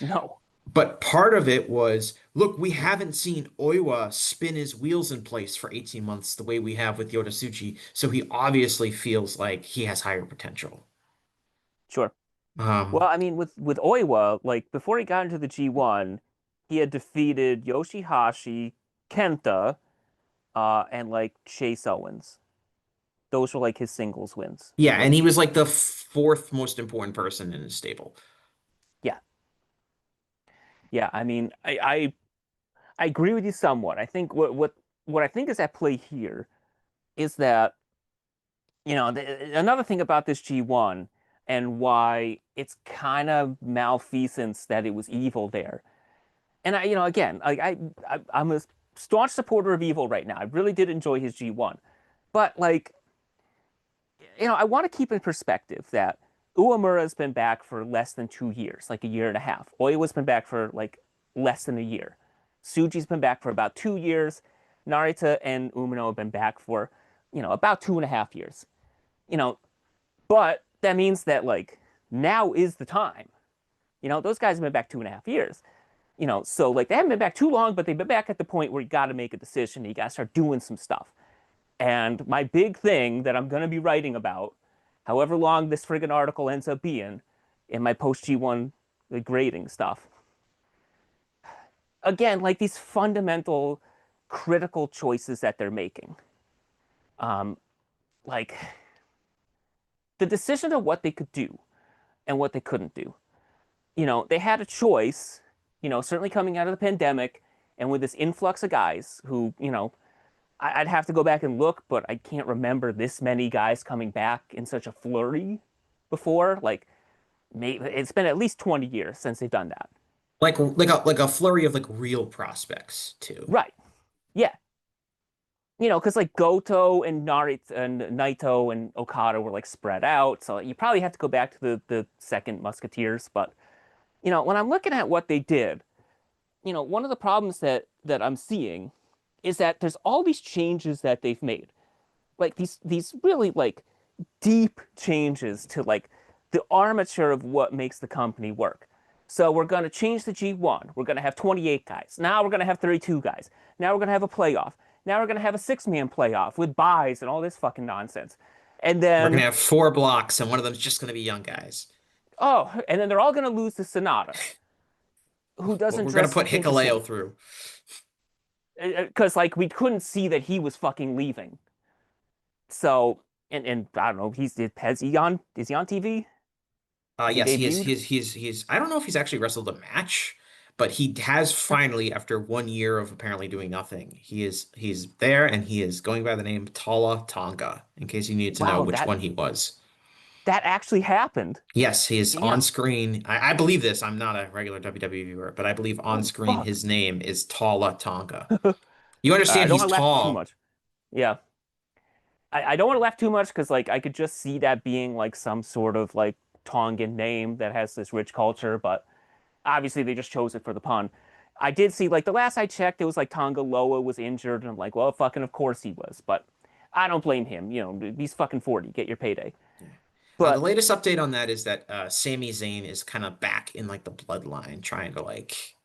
No. But part of it was, look, we haven't seen Oiwa spin his wheels in place for 18 months the way we have with Yota Tsuji, so he obviously feels like he has higher potential. Sure. Well, Um, I mean, with Oiwa, like before he got into the G1, he had defeated Yoshi-Hashi, Kenta, and like Chase Owens. Those were like his singles wins, yeah, and really. he was like the fourth most important person in his stable. Yeah. Yeah. I mean, I agree with you somewhat. I think what I think is at play here is that another thing about this G1 and why it's kind of malfeasance that it was evil there. And again, like I'm a staunch supporter of evil right now. I really did enjoy his G1, but like I want to keep in perspective that Uemura's been back for less than 2 years, like a year and a half. Oiwa's been back for like less than a year. Tsuji's been back for about 2 years. Narita and Umino have been back for, about 2.5 years. But that means that like now is the time. Those guys have been back 2.5 years. So like they haven't been back too long, but they've been back at the point where you got to make a decision. You got to start doing some stuff. And my big thing that I'm going to be writing about, however long this friggin' article ends up being, in my post G1 grading stuff. Again, like these fundamental critical choices that they're making. Like the decision of what they could do and what they couldn't do. They had a choice, certainly coming out of the pandemic and with this influx of guys who, I'd have to go back and look, but I can't remember this many guys coming back in such a flurry before. Like, maybe it's been at least 20 years since they've done that. Like a flurry of like real prospects too. Right. Yeah. Because like Goto and Naito and Okada were like spread out. So you probably have to go back to the second Musketeers. But, when I'm looking at what they did, one of the problems that I'm seeing is that there's all these changes that they've made. Like these really like deep changes to like the armature of what makes the company work. So we're going to change the G1. We're going to have 28 guys. Now we're going to have 32 guys. Now we're going to have a playoff. Now we're going to have a 6-man playoff with buys and all this fucking nonsense. And then we're going to have 4 blocks and one of them's just going to be young guys. Oh, and then they're all going to lose to Sonata, who doesn't We're going to put Hikuleo through. Because like we couldn't see that he was fucking leaving. So and I don't know, is he on TV? Yes, he's I don't know if he's actually wrestled a match, but he has finally, after 1 year of apparently doing nothing, he's there and he is going by the name Tala Tonga, in case you needed to know which one he was. That actually happened. Yes, he is on screen. I believe this. I'm not a regular WWE viewer, but I believe on screen his name is Tala Tonga. You understand he's tall. Too much. Yeah. I don't want to laugh too much because like I could just see that being like some sort of like Tongan name that has this rich culture, but obviously they just chose it for the pun. I did see like the last I checked, it was like Tonga Loa was injured, and I'm like, well, fucking of course he was, but I don't blame him. He's fucking 40. Get your payday. But the latest update on that is that Sami Zayn is kind of back in like the bloodline, trying to like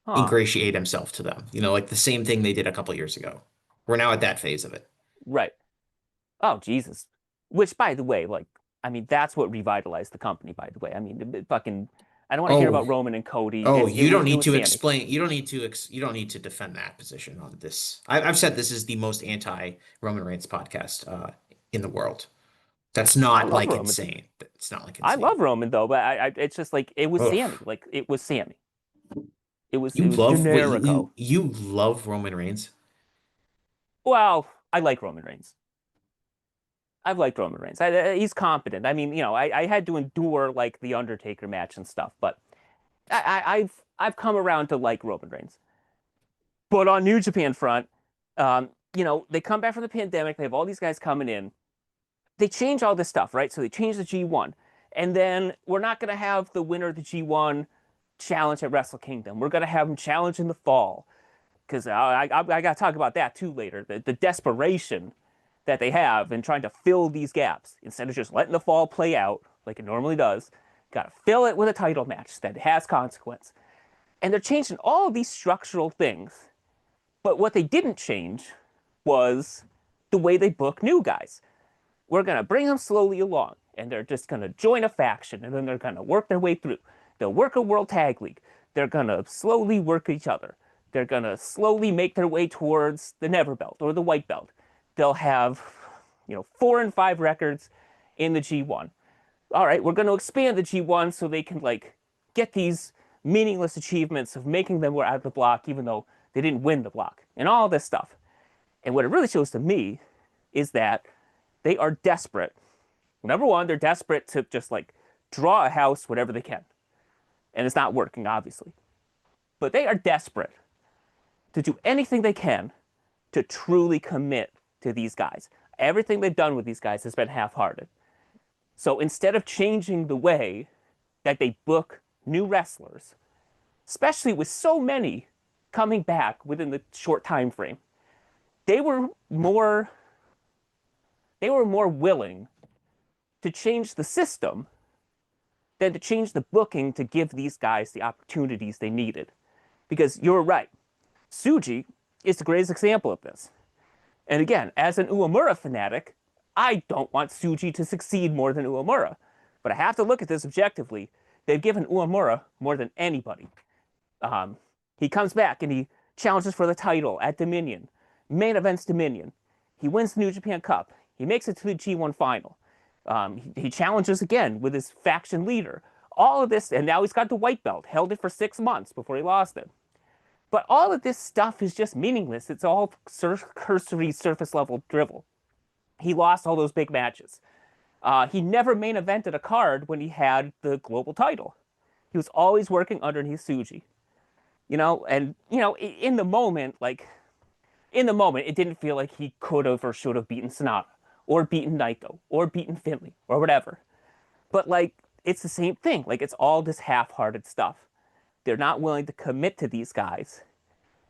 ingratiate himself to them. Like the same thing they did a couple years ago. We're now at that phase of it. Right. Oh, Jesus. Which, by the way, like, I mean, that's what revitalized the company, by the way. I mean, fucking, I don't want to hear about Roman and Cody. Oh, you don't need to explain. You don't need to defend that position on this. I've said this is the most anti-Roman Reigns podcast in the world. That's not like Roman. Insane. It's not like insane. I love Roman though, but it's just like it was Sammy. Like it was Sammy. It was Generico. You love Roman Reigns? Well, I like Roman Reigns. I've liked Roman Reigns. He's competent. I mean, I had to endure like the Undertaker match and stuff, but I've come around to like Roman Reigns. But on New Japan front, they come back from the pandemic. They have all these guys coming in. They change all this stuff, right? So they change the G1. And then we're not going to have the winner of the G1 challenge at Wrestle Kingdom. We're going to have him challenge in the fall. Because I got to talk about that too later. The desperation that they have in trying to fill these gaps. Instead of just letting the fall play out like it normally does, got to fill it with a title match that has consequence. And they're changing all of these structural things. But what they didn't change was the way they book new guys. We're going to bring them slowly along, and they're just going to join a faction, and then they're going to work their way through. They'll work a World Tag League. They're going to slowly work each other. They're going to slowly make their way towards the Never Belt or the White Belt. They'll have, 4 and 5 records in the G1. All right, we're going to expand the G1 so they can, get these meaningless achievements of making them out of the block, even though they didn't win the block, and all this stuff. And what it really shows to me is that they are desperate. Number one, they're desperate to just draw a house whatever they can. And it's not working, obviously. But they are desperate to do anything they can to truly commit to these guys. Everything they've done with these guys has been half-hearted. So instead of changing the way that they book new wrestlers, especially with so many coming back within the short time frame, they were more they were more willing to change the system than to change the booking to give these guys the opportunities they needed. Because you're right, Tsuji is the greatest example of this. And again, as an Uemura fanatic, I don't want Tsuji to succeed more than Uemura. But I have to look at this objectively. They've given Uemura more than anybody. He comes back and he challenges for the title at Dominion, main events Dominion. He wins the New Japan Cup. He makes it to the G1 final. He challenges again with his faction leader. All of this, and now he's got the white belt, held it for 6 months before he lost it. But all of this stuff is just meaningless. It's all cursory surface level drivel. He lost all those big matches. He never main evented a card when he had the global title. He was always working underneath Tsuji. And in the moment, it didn't feel like he could have or should have beaten Sonata, or beaten Naito, or beaten Finley, or whatever. But it's the same thing. It's all this half-hearted stuff. They're not willing to commit to these guys,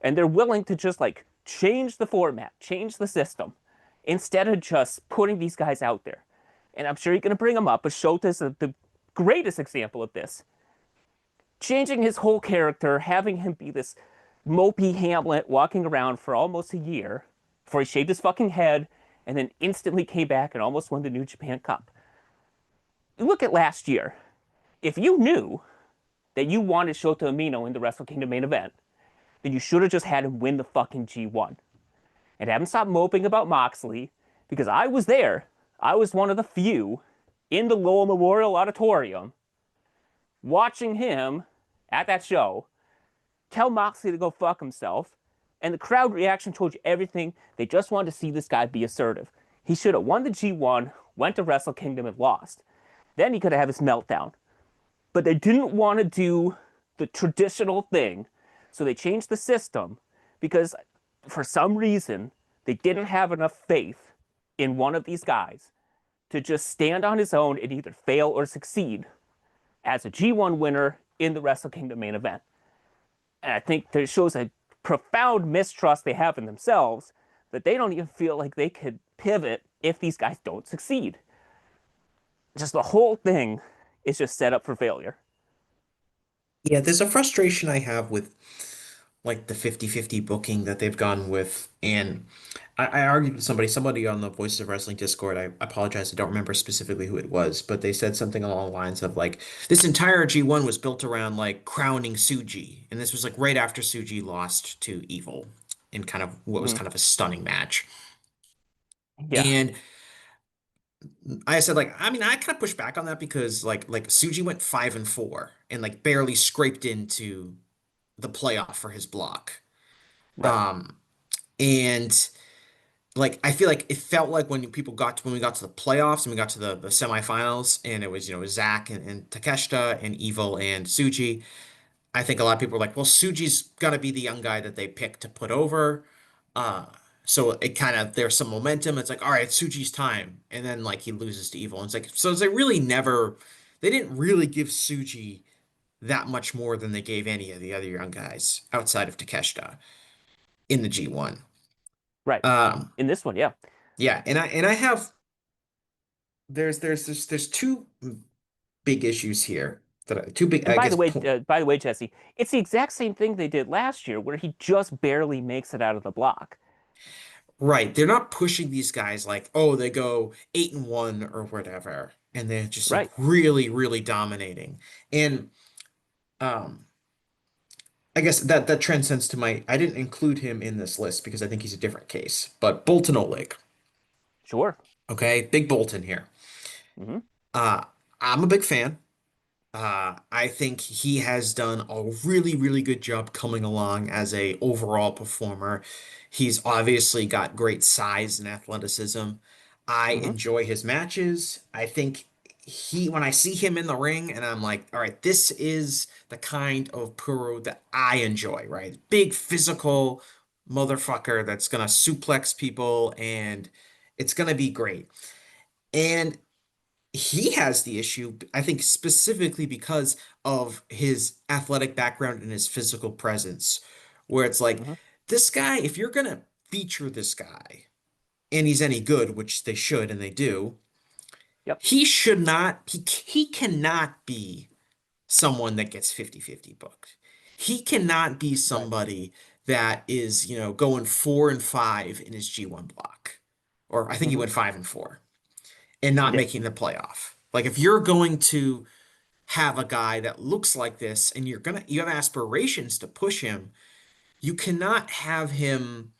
and they're willing to just change the format, change the system, instead of just putting these guys out there. And I'm sure you're going to bring them up, but Shota's the greatest example of this. Changing his whole character, having him be this mopey Hamlet walking around for almost a year before he shaved his fucking head and then instantly came back and almost won the New Japan Cup. Look at last year. If you knew that you wanted Shota Umino in the Wrestle Kingdom main event, then you should have just had him win the fucking G1. And haven't stopped moping about Moxley, because I was there. I was one of the few in the Lowell Memorial Auditorium watching him at that show tell Moxley to go fuck himself, and the crowd reaction told you everything. They just wanted to see this guy be assertive. He should have won the G1, went to Wrestle Kingdom, and lost. Then he could have his meltdown. But they didn't want to do the traditional thing, so they changed the system because for some reason they didn't have enough faith in one of these guys to just stand on his own and either fail or succeed as a G1 winner in the Wrestle Kingdom main event. And I think that shows a profound mistrust they have in themselves, that they don't even feel like they could pivot if these guys don't succeed. Just the whole thing is just set up for failure. Yeah, there's a frustration I have with the 50-50 booking that they've gone with. And I argued with somebody on the Voices of Wrestling Discord. I apologize, I don't remember specifically who it was, but they said something along the lines of this entire G1 was built around crowning Tsuji. And this was right after Tsuji lost to Evil in kind of what was kind of a stunning match. Yeah. And I said I kind of pushed back on that because Tsuji went 5-4 and barely scraped into the playoff for his block. Right. And I feel like it felt like when we got to the playoffs and we got to the semifinals, and it was Zack and Takeshita and Evil and Tsuji. I think a lot of people were like, well, Suji's got to be the young guy that they pick to put over. So it kind of, there's some momentum. It's all right, it's Suji's time. And then he loses to Evil. And so they really they didn't really give Tsuji that much more than they gave any of the other young guys outside of Takeshita in the G1. Right. In this one, yeah. Yeah, and I have there's two big issues here two big And by the way, Jesse, it's the exact same thing they did last year, where he just barely makes it out of the block. Right. They're not pushing these guys oh, they go 8-1 or whatever, and they're just Right. really, really dominating. And I guess that transcends to I didn't include him in this list because I think he's a different case. But Bolton Oleg. Sure. Okay, big Bolton here. Mm-hmm. I'm a big fan. I think he has done a really, really good job coming along as a overall performer. He's obviously got great size and athleticism. I Mm-hmm. enjoy his matches. I think when I see him in the ring and I'm all right, this is the kind of Puro that I enjoy, right? Big physical motherfucker that's gonna suplex people and It's going to be great. And he has the issue, I think, specifically because of his athletic background and his physical presence, where it's like, Hmm. this guy, if you're going to feature this guy and he's any good, which they should and they do, Yep. he should not, he cannot be someone that gets 50-50 booked. He cannot be Right. somebody that is, going 4-5 in his G1 block. Or I think he Hmm. went 5-4 and He not did. making the playoff. Like if you're going to have a guy that looks like this and you have aspirations to push him, you cannot have him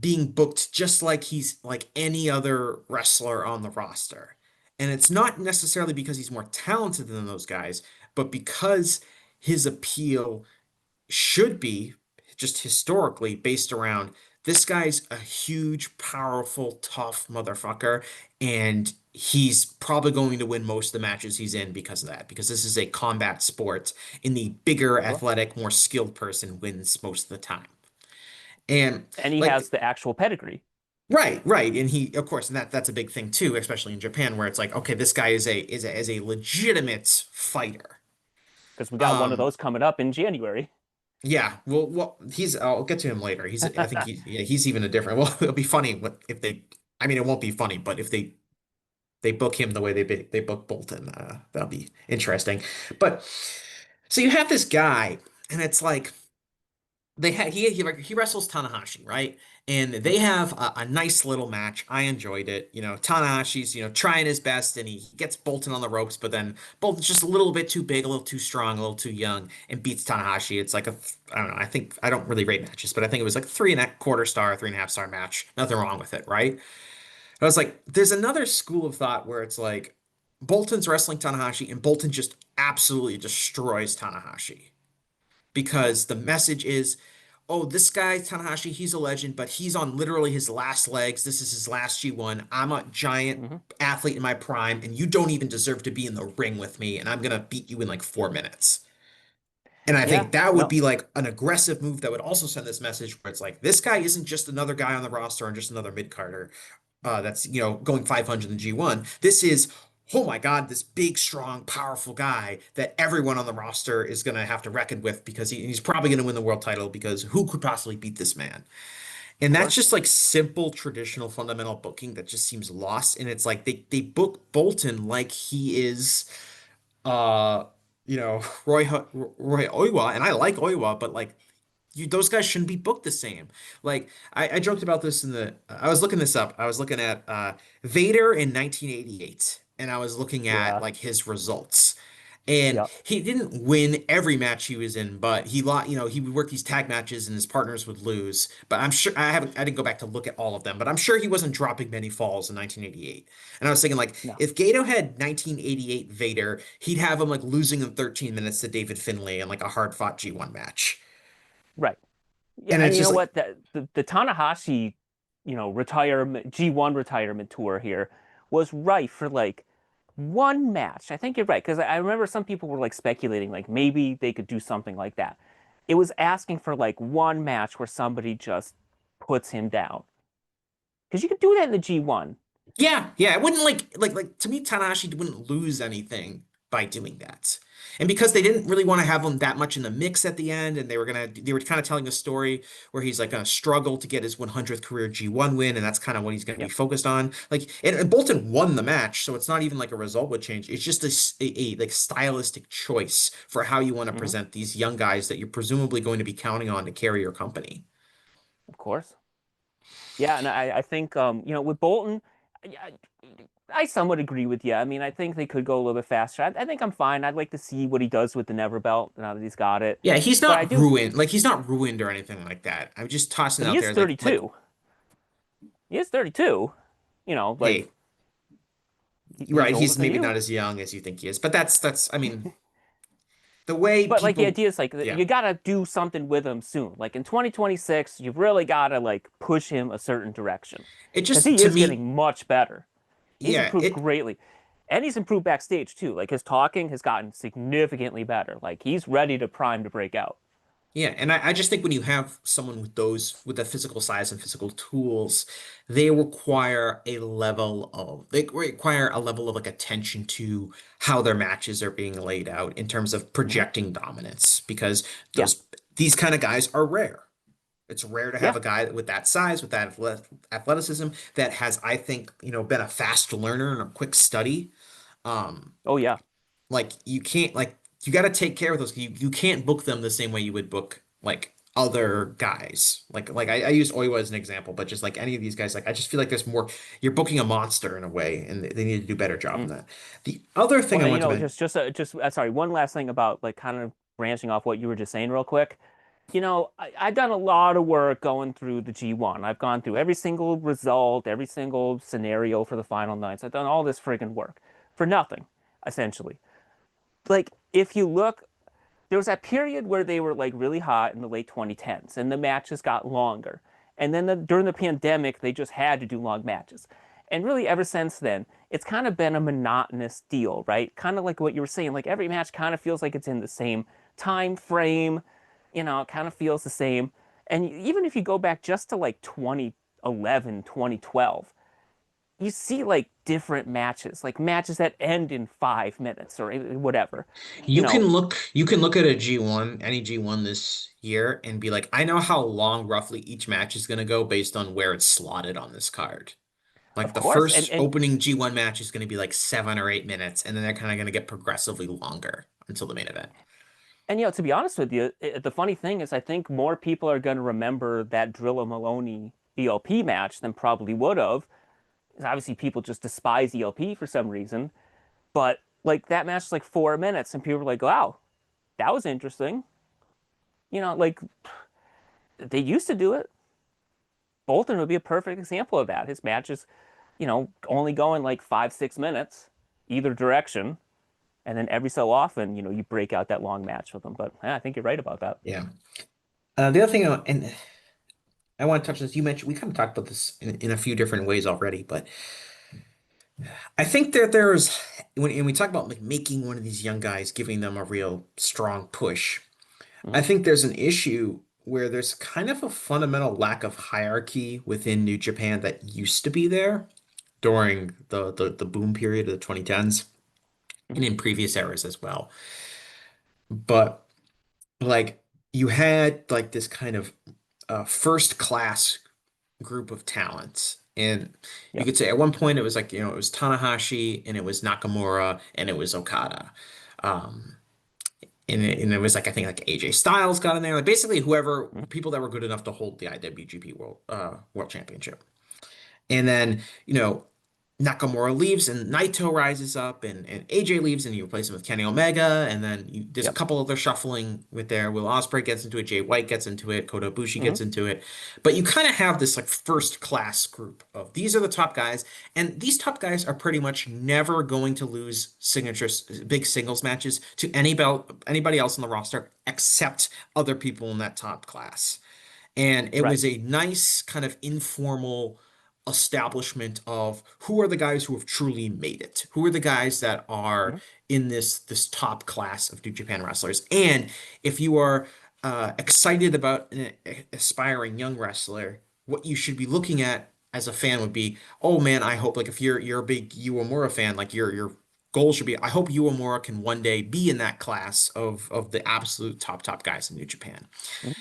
being booked just like he's like any other wrestler on the roster. And it's not necessarily because he's more talented than those guys, but because his appeal should be just historically based around this guy's a huge, powerful, tough motherfucker, and he's probably going to win most of the matches he's in because of that, because this is a combat sport, and the bigger, Sure. athletic, more skilled person wins most of the time. And And he like has the actual pedigree. right, right. And he, of course, and that's a big thing too, especially in Japan, where it's like, okay, this guy is a legitimate fighter. Because we got one of Um, those coming up in January. yeah, well, I'll get to him later. I think he's even a different. Well, it'll be funny if they. I mean, it won't be funny, but if they book him the way they book Bolton, that'll be interesting. But so you have this guy, and it's like he wrestles Tanahashi, right? And they have a nice little match. I enjoyed it. Tanahashi's trying his best, and he gets Bolton on the ropes, but then Bolton's just a little bit too big, a little too strong, a little too young, and beats Tanahashi. It's like I don't know. I don't really rate matches, but I think it was like 3.25 star, 3.5 star match. Nothing wrong with it, right? I was like, there's another school of thought where it's like Bolton's wrestling Tanahashi, and Bolton just absolutely destroys Tanahashi because the message is, oh, this guy Tanahashi, he's a legend, but he's on literally his last legs. This is his last G1. I'm a giant Hmm. athlete in my prime, and you don't even deserve to be in the ring with me, and I'm gonna beat you in like 4 minutes. And I Yeah. think that would No. be like an aggressive move that would also send this message where it's like, this guy isn't just another guy on the roster and just another mid-carder that's, going 500 in G1. This is, oh my God, this big, strong, powerful guy that everyone on the roster is going to have to reckon with because he's probably going to win the world title because who could possibly beat this man? Of And that's course. just like simple, traditional, fundamental booking that just seems lost. And it's like they book Bolton like he is uh Roy Oiwa, and I like Oiwa, but like those guys shouldn't be booked the same. Like I joked about this I was looking this up. I was looking at Vader in 1988, and I was looking at Yeah. like his results. And Yep. he didn't win every match he was in, but he lost, he would work these tag matches and his partners would lose. But I'm sure I didn't go back to look at all of them, but I'm sure he wasn't dropping many falls in 1988. And I was thinking like No. if Gato had 1988 Vader, he'd have him like losing in 13 minutes to David Finlay in like a hard fought G1 match. Right. Yeah. And And it's you just know like, what? The Tanahashi, retirement G1 retirement tour here was right for like one match. I think you're right because I remember some people were like speculating like maybe they could do something like that. It was asking for like one match where somebody just puts him down because you could do that in the G1. yeah, yeah, it wouldn't like to me, Tanahashi wouldn't lose anything by doing that. And because they didn't really want to have him that much in the mix at the end, and they were kind of telling a story where he's like gonna struggle to get his 100th career G1 win, and that's kind of what he's gonna be Yep. focused on. Like, and Bolton won the match, so it's not even like a result would change. It's just a like stylistic choice for how you want to Hmm. present these young guys that you're presumably going to be counting on to carry your company. Of course. Yeah, and I think with Bolton, I, I somewhat agree with you. I mean, I think they could go a little bit faster. I think I'm fine. I'd like to see what he does with the Never Belt now that he's got it. Yeah, he's But I not do, ruined. Like he's not ruined or anything like that. I'm just tossing but it he out is there. Like 32. He is 32. Like hey, you're he's right. older He's than maybe you. not as young as you think he is, but that's. I mean, the way But like the people. idea is like Yeah, you gotta do something with him soon. Like in 2026, you've really gotta like push him a certain direction it because just he to is me. getting much better. He's Yeah, improved it. greatly. And he's improved backstage too. Like his talking has gotten significantly better. Like he's ready to prime to break out. Yeah, and I just think when you have someone with with the physical size and physical tools, they require a level of like attention to how their matches are being laid out in terms of Hmm. projecting dominance because Yeah, these kind of guys are rare. It's rare to have yeah. a guy with that size, with that athleticism that has, I think, been a fast learner and a quick study. Um, Oh yeah, like you can't like you got to take care of those. You can't book them the same way you would book like other guys. I used Oiwa as an example, but just like any of these guys, like I just feel like there's more. You're booking a monster in a way, and they need to do a better job mm. in that. The other thing Well, I and want to mention, sorry, one last thing about like kind of branching off what you were just saying real quick. I've done a lot of work going through the G1. I've gone through every single result, every single scenario for the final nights. I've done all this friggin' work for nothing, essentially. Like, if you look, there was that period where they were like really hot in the late 2010s, and the matches got longer. And then during the pandemic, they just had to do long matches. And really, ever since then, it's kind of been a monotonous deal, right? Kind of like what you were saying. Like every match kind of feels like it's in the same time frame. It kind of feels the same. And even if you go back just to like 2011, 2012, you see like different matches, like matches that end in 5 minutes or whatever. You know, you can look at a G1, any G1 this year, and be like, I know how long roughly each match is going to go based on where it's slotted on this card. Like of the course, first opening G1 match is going to be like 7 or 8 minutes, and then they're kind of going to get progressively longer until the main event. and to be honest with you, the funny thing is, I think more people are going to remember that Drilla Maloney ELP match than probably would have. 'Cause obviously, people just despise ELP for some reason. But like that match is like 4 minutes, and people were like, "Wow, that was interesting." Like they used to do it. Bolton would be a perfect example of that. His matches, only going like 5, 6 minutes either direction, and then every so often, you break out that long match with them. But yeah, I think you're right about that. Yeah. The other thing, and I want to touch this, you mentioned, we kind of talked about this in a few different ways already, but I think that when we talk about like making one of these young guys, giving them a real strong push, I Hmm. think there's an issue where there's kind of a fundamental lack of hierarchy within New Japan that used to be there during the boom period of the 2010s and Hmm. in previous eras as well. But like you had like this kind of first class group of talents. And you Yep. could say at one point it was like, it was Tanahashi and it was Nakamura and it was Okada. Um, and it was like I think like AJ Styles got in there, like basically whoever Hmm. people that were good enough to hold the IWGP World Championship. And then, Nakamura leaves and Naito rises up and AJ leaves and you replace him with Kenny Omega. And then there's a Yep. couple other shuffling with there. Will Ospreay gets into it, Jay White gets into it, Kota Ibushi Hmm. gets into it. But you kind of have this like first class group of these are the top guys. And these top guys are pretty much never going to lose big singles matches to anybody else on the roster except other people in that top class. And it Right. was a nice kind of informal establishment of who are the guys who have truly made it? Who are the guys that are Hmm. in this top class of New Japan wrestlers? And if you are excited about an aspiring young wrestler, what you should be looking at as a fan would be, oh man, I hope like if you're a big Uemura fan, like your goal should be, I hope Uemura can one day be in that class of the absolute top guys in New Japan. Hmm.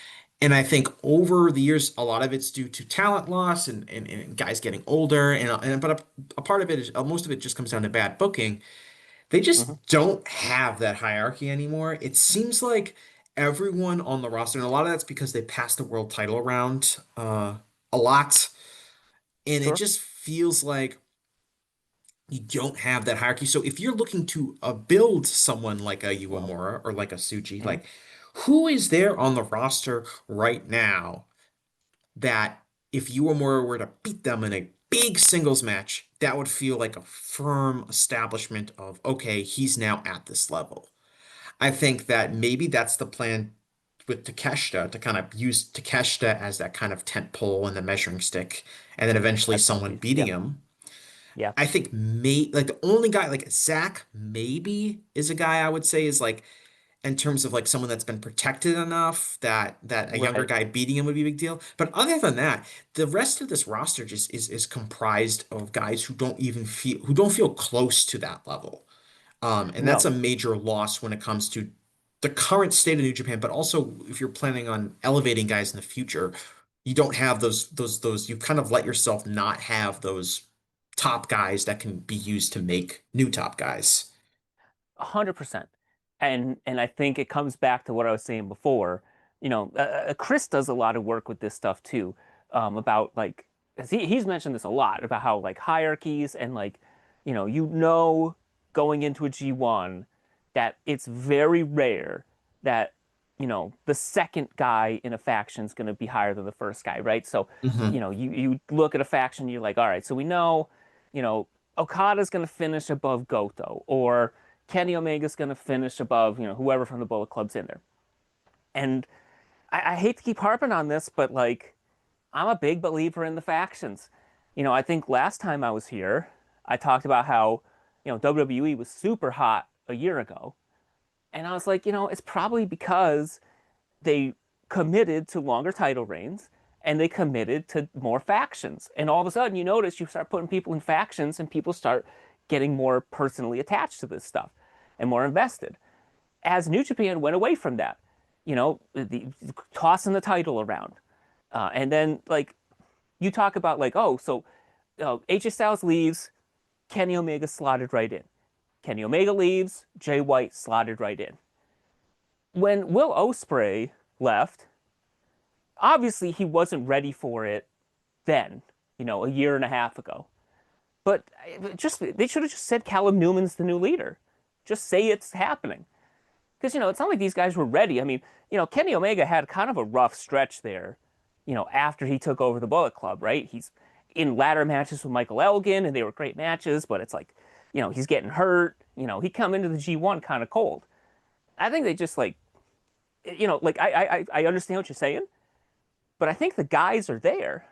And I think over the years, a lot of it's due to talent loss and guys getting older. But a part of it is most of it just comes down to bad booking. They just Hmm. don't have that hierarchy anymore. It seems like everyone on the roster, and a lot of that's because they passed the world title around a lot. And it Sure. just feels like you don't have that hierarchy. So if you're looking to build someone like a Well. Uemura or like a Suji, Hmm. like who is there on the roster right now that if Uemura were to beat them in a big singles match, that would feel like a firm establishment of, okay, he's now at this level. I think that maybe that's the plan with Takeshita to kind of use Takeshita as that kind of tent pole and the measuring stick, and then eventually That might someone be. beating Yeah. him. Yeah. I think like the only guy like Zach maybe is a guy I would say is like in terms of like someone that's been protected enough that a younger Right. guy beating him would be a big deal. But other than that, the rest of this roster just is comprised of guys who don't feel close to that level. And that's No. a major loss when it comes to the current state of New Japan, but also if you're planning on elevating guys in the future, you don't have those you kind of let yourself not have those top guys that can be used to make new top guys. 100%. And I think it comes back to what I was saying before. Chris does a lot of work with this stuff too, about like 'cause he's mentioned this a lot about how like hierarchies and like, going into a G1 that it's very rare that the second guy in a faction is going to be higher than the first guy, right? So, Hmm. you look at a faction, you're like, all right, so we know, you know, Okada's going to finish above Goto, or Kenny Omega's going to finish above, whoever from the Bullet Club's in there. And I hate to keep harping on this, but like, I'm a big believer in the factions. I think last time I was here, I talked about how, WWE was super hot a year ago. And I was like, it's probably because they committed to longer title reigns and they committed to more factions. And all of a sudden, you notice you start putting people in factions and people start getting more personally attached to this stuff and more invested. As New Japan went away from that, tossing the title around. And then, like, you talk about, like, oh, so AJ Styles leaves, Kenny Omega slotted right in. Kenny Omega leaves, Jay White slotted right in. When Will Ospreay left, obviously he wasn't ready for it then, a year and a half ago. But just they should have just said Callum Newman's the new leader. Just say it's happening. Because, it's not like these guys were ready. I mean, Kenny Omega had kind of a rough stretch there, after he took over the Bullet Club, right? He's in ladder matches with Michael Elgin, and they were great matches, but it's like, he's getting hurt. He come into the G1 kind of cold. I think they just like, like I understand what you're saying, but I think the guys are there.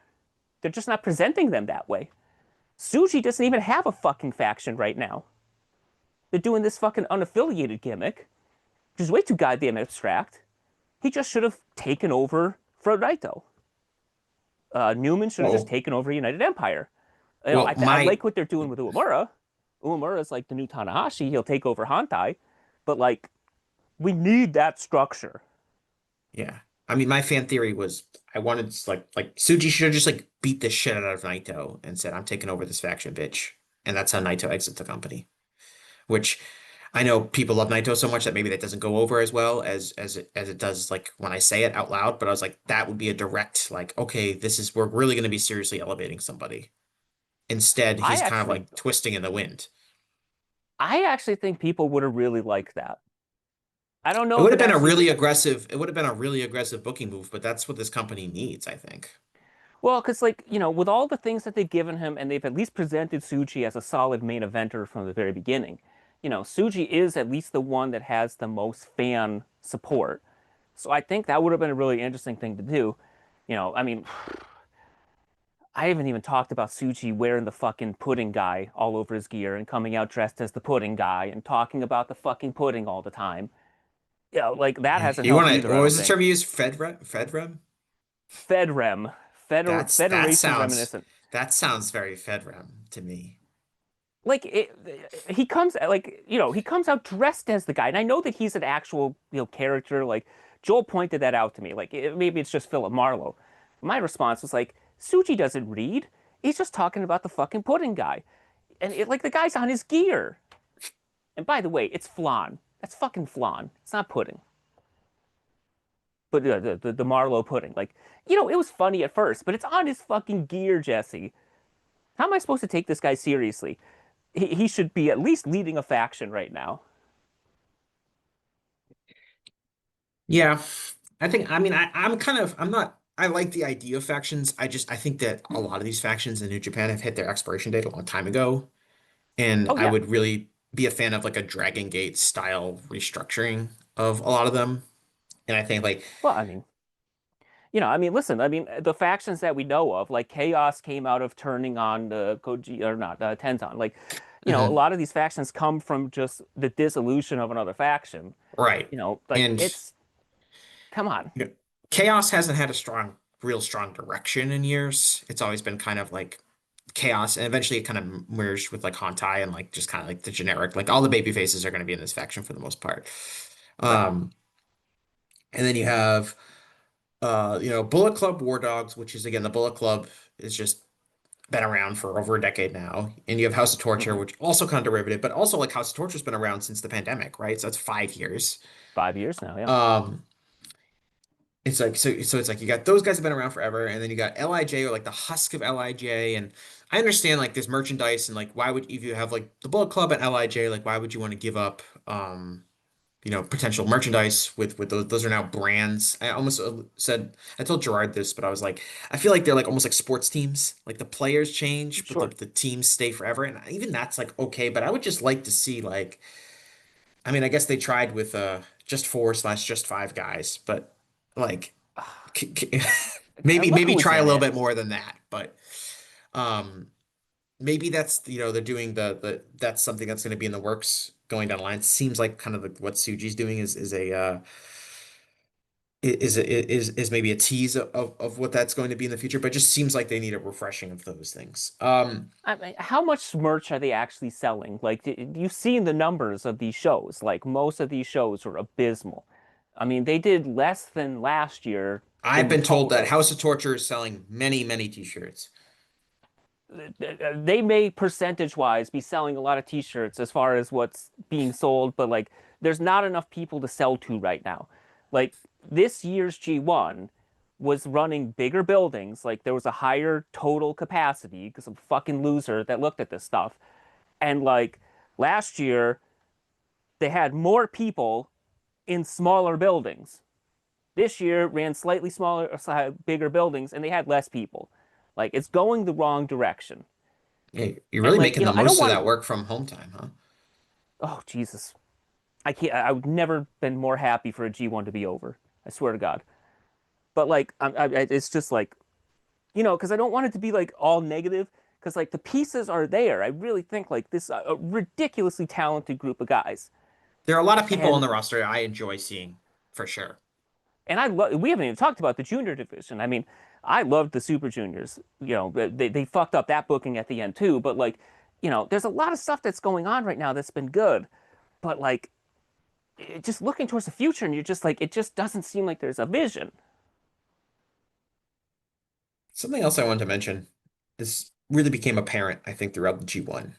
They're just not presenting them that way. Suji doesn't even have a fucking faction right now. They're doing this fucking unaffiliated gimmick, which is way too goddamn abstract. He just should have taken over for Naito. Newman should have just Well, taken over United Empire. well, I my like what they're doing with Uemura. Uemura is like the new Tanahashi. He'll take over Hantai, but like we need that structure. Yeah. I mean, my fan theory was I wanted like Suji should have just like beat the shit out of Naito and said, "I'm taking over this faction, bitch." And that's how Naito exits the company. Which I know people love Naito so much that maybe that doesn't go over as well as it does like when I say it out loud, but I was like, that would be a direct like, okay, we're really going to be seriously elevating somebody. Instead, I he's kind of actually, like twisting in the wind. I actually think people would have really liked that. I don't know if it actually would. It would have been a really aggressive booking move, but that's what this company needs, I think. Well, because like with all the things that they've given him, and they've at least presented Suji as a solid main eventer from the very beginning. Suji is at least the one that has the most fan support. So I think that would have been a really interesting thing to do. I mean, I haven't even talked about Suji wearing the fucking pudding guy all over his gear and coming out dressed as the pudding guy and talking about the fucking pudding all the time. Like that Yeah. hasn't You helped want to, either, I what don't was the think. term you used? Fedrem? FedRem, That Federation sounds reminiscent. that sounds very Fedrem to me. Like he comes like he comes out dressed as the guy, and I know that he's an actual character. Like Joel pointed that out to me. Like maybe it's just Philip Marlowe. My response was like, Suji doesn't read. He's just talking about the fucking pudding guy, and like the guy's on his gear. And by the way, it's flan. That's fucking flan. It's not pudding. But the Marlowe pudding, like it was funny at first, but it's on his fucking gear, Jesse. How am I supposed to take this guy seriously? He should be at least leading a faction right now. Yeah. I'm not I like the idea of factions. I think that a lot of these factions in New Japan have hit their expiration date a long time ago. And Oh I yeah. would really be a fan of like a Dragon Gate style restructuring of a lot of them. And I think like Well, I mean, listen, I mean, the factions that we know of, like Chaos came out of turning on the Koji or not Tenzan. Like, a Mhm. lot of these factions come from just the dissolution of another faction. Right. Like And it's come on. you know, Chaos hasn't had a real strong direction in years. It's always been kind of like Chaos, and eventually it kind of merged with like Hontai and like just kind of like the generic, like all the baby faces are going to be in this faction for the most part. Right. Um, and then you have Bullet Club War Dogs, which is again the Bullet Club is just been around for over a decade now. And you have House of Torture, Hmm. which also kind of derivative, but also like House of Torture's been around since the pandemic, right? So that's 5 years. 5 years now, yeah. Um, it's like so it's like you got those guys have been around forever, and then you got LIJ or like the husk of LIJ. And I understand like there's merchandise and like why would if you have like the Bullet Club and LIJ, like why would you want to give up potential merchandise with those are now brands. I almost said I told Gerard this, but I was like, I feel like they're like almost like sports teams. Like the players change, but the, Sure. the teams stay forever. And even that's like okay, but I would just like to see like I mean, I guess they tried with just 4/just 5 guys, but like Look maybe who was try a in little it. bit more than that. But um maybe that's they're doing the that's something that's going to be in the works going down the line. It seems like kind of like what Suji's doing is maybe a tease of what that's going to be in the future, but it just seems like they need a refreshing of those things. I mean, how much merch are they actually selling? Like, you've seen the numbers of these shows. Like, most of these shows are abysmal. I mean, they did less than last year I've in been told that total. House of Torture is selling many t-shirts. They may percentage-wise be selling a lot of t-shirts as far as what's being sold, but like, there's not enough people to sell to right now. Like, this year's G1 was running bigger buildings. Like, there was a higher total capacity because I'm a fucking loser that looked at this stuff. And like last year, they had more people in smaller buildings. This year ran slightly smaller, bigger buildings, and they had less people. Like it's going the wrong direction. Hey, you're And really like, making the I don't most of want that to. work from home time, huh? Oh Jesus, I can't. I would never been more happy for a G1 to be over. I swear to God. But like, it's just like, because I don't want it to be like all negative. Because like the pieces are there. I really think like this a ridiculously talented group of guys. There are a lot of people on And the roster I enjoy seeing for sure. we haven't even talked about the junior division. I mean, I loved the Super Juniors. They fucked up that booking at the end too. But like, there's a lot of stuff that's going on right now that's been good. But like, just looking towards the future, and you're just like, it just doesn't seem like there's a vision. Something else I wanted to mention is really became apparent, I think, throughout the G1.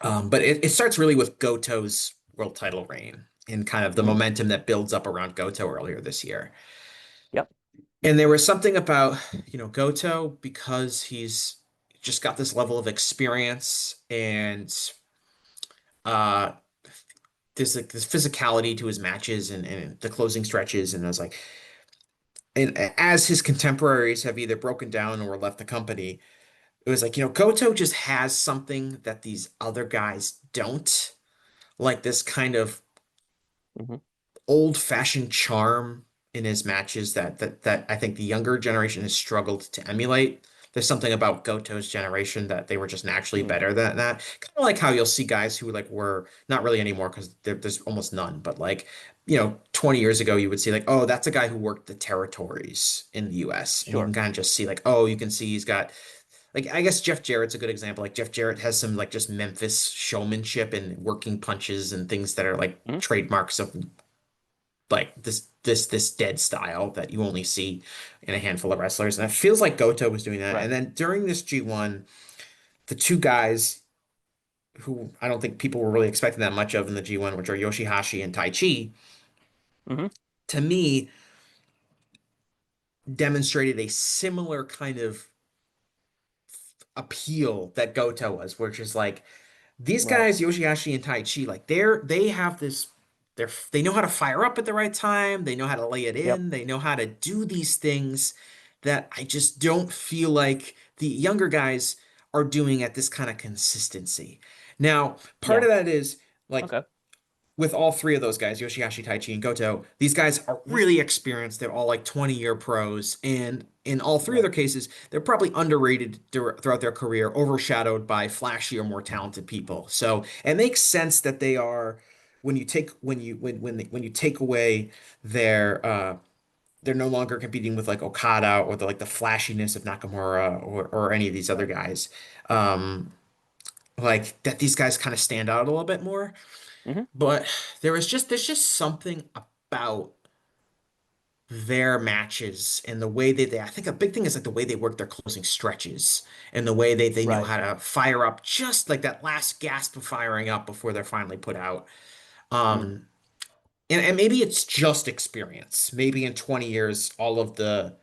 But it starts really with Goto's world title reign and kind of the Hmm. momentum that builds up around Goto earlier this year. Yep. And there was something about, Goto because he's just got this level of experience and uh there's like this physicality to his matches and the closing stretches. And I was like, and as his contemporaries have either broken down or left the company, it was like, Goto just has something that these other guys don't. Like this kind of Hmm. old-fashioned charm in his matches that I think the younger generation has struggled to emulate. There's something about Goto's generation that they were just naturally Hmm. better than that. Kind of like how you'll see guys who like were not really anymore because there's almost none, but like 20 years ago you would see like, oh, that's a guy who worked the territories in the US. And you can Sure. kind of just see like, oh, you can see he's got like I guess Jeff Jarrett's a good example. Like Jeff Jarrett has some like just Memphis showmanship and working punches and things that are like Hmm. trademarks of like this dead style that you only see in a handful of wrestlers. And it feels like Goto was doing that. Right. And then during this G1, the two guys who I don't think people were really expecting that much of in the G1, which are YOSHI-HASHI and Taichi, Hmm. to me demonstrated a similar kind of appeal that Goto was, which is like these Right. guys, Yoshihashi and Taichi, like they have this they know how to fire up at the right time, they know how to lay it Yep. in, they know how to do these things that I just don't feel like the younger guys are doing at this kind of consistency. Now, part Yeah. of that is like Okay. with all three of those guys, Yoshi-Hashi, Taichi, and Goto, these guys are really experienced. They're all like 20-year pros. And in all three of Right. their cases, they're probably underrated throughout their career, overshadowed by flashier, more talented people. So it makes sense that they are when you take when you take away their they're no longer competing with like Okada or the flashiness of Nakamura or any of these other guys. Um, like that these guys kind of stand out a little bit more. Hmm. But there's just something about their matches and the way I think a big thing is like the way they work their closing stretches and the way they know Right. how to fire up just like that last gasp of firing up before they're finally put out. Mm. Um, and maybe it's just experience. Maybe in 20 years, all of the,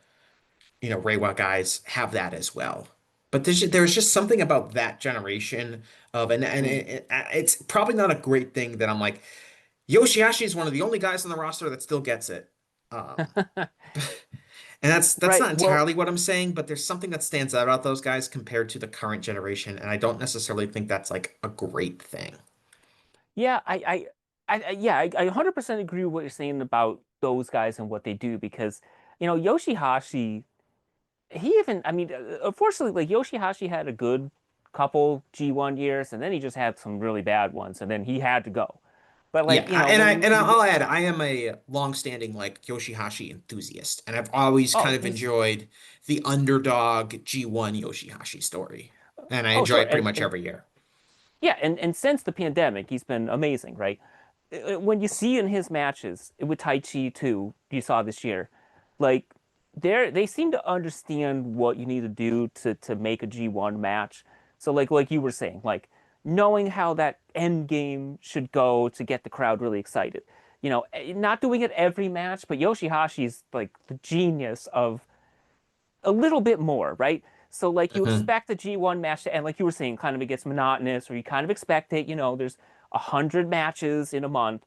Reiwa guys have that as well. But there's just something about that generation and Mm. it's probably not a great thing that I'm like, Yoshi-Hashi is one of the only guys on the roster that still gets it. Um, and that's Right. not Well, entirely what I'm saying, but there's something that stands out about those guys compared to the current generation, and I don't necessarily think that's like a great thing. yeah, yeah, I 100% agree with what you're saying about those guys and what they do because, Yoshihashi, I mean, unfortunately, like Yoshihashi had a good couple G1 years, and then he just had some really bad ones, and then he had to go. But Yeah, like, when I'll add, I am a long-standing like Yoshi-Hashi enthusiast, and I've always oh, kind of enjoyed the underdog G1 Yoshi-Hashi story, and I oh, enjoy sure, it pretty much every year. yeah, and since the pandemic, he's been amazing, right? When you see in his matches with Taichi too, you saw this year, like they seem to understand what you need to do to make a G1 match. So like you were saying, like knowing how that end game should go to get the crowd really excited. Not doing it every match, but Yoshihashi's like the genius of a little bit more, right? So like you Mhm. expect the G1 match to end, like you were saying, kind of it gets monotonous, or you kind of expect it. There's 100 matches in a month.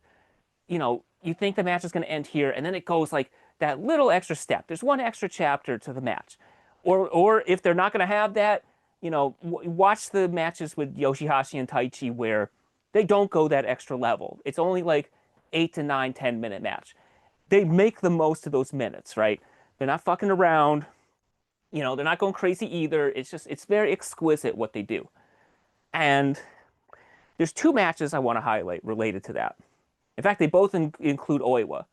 You think the match is going to end here, and then it goes like that little extra step. There's one extra chapter to the match, or if they're not going to have that, watch the matches with Yoshihashi and Taichi where they don't go that extra level. It's only like 8 to 9, 10 minute match. They make the most of those minutes, right? They're not fucking around. They're not going crazy either. It's very exquisite what they do. And there's two matches I want to highlight related to that. In fact, they both include Oiwa.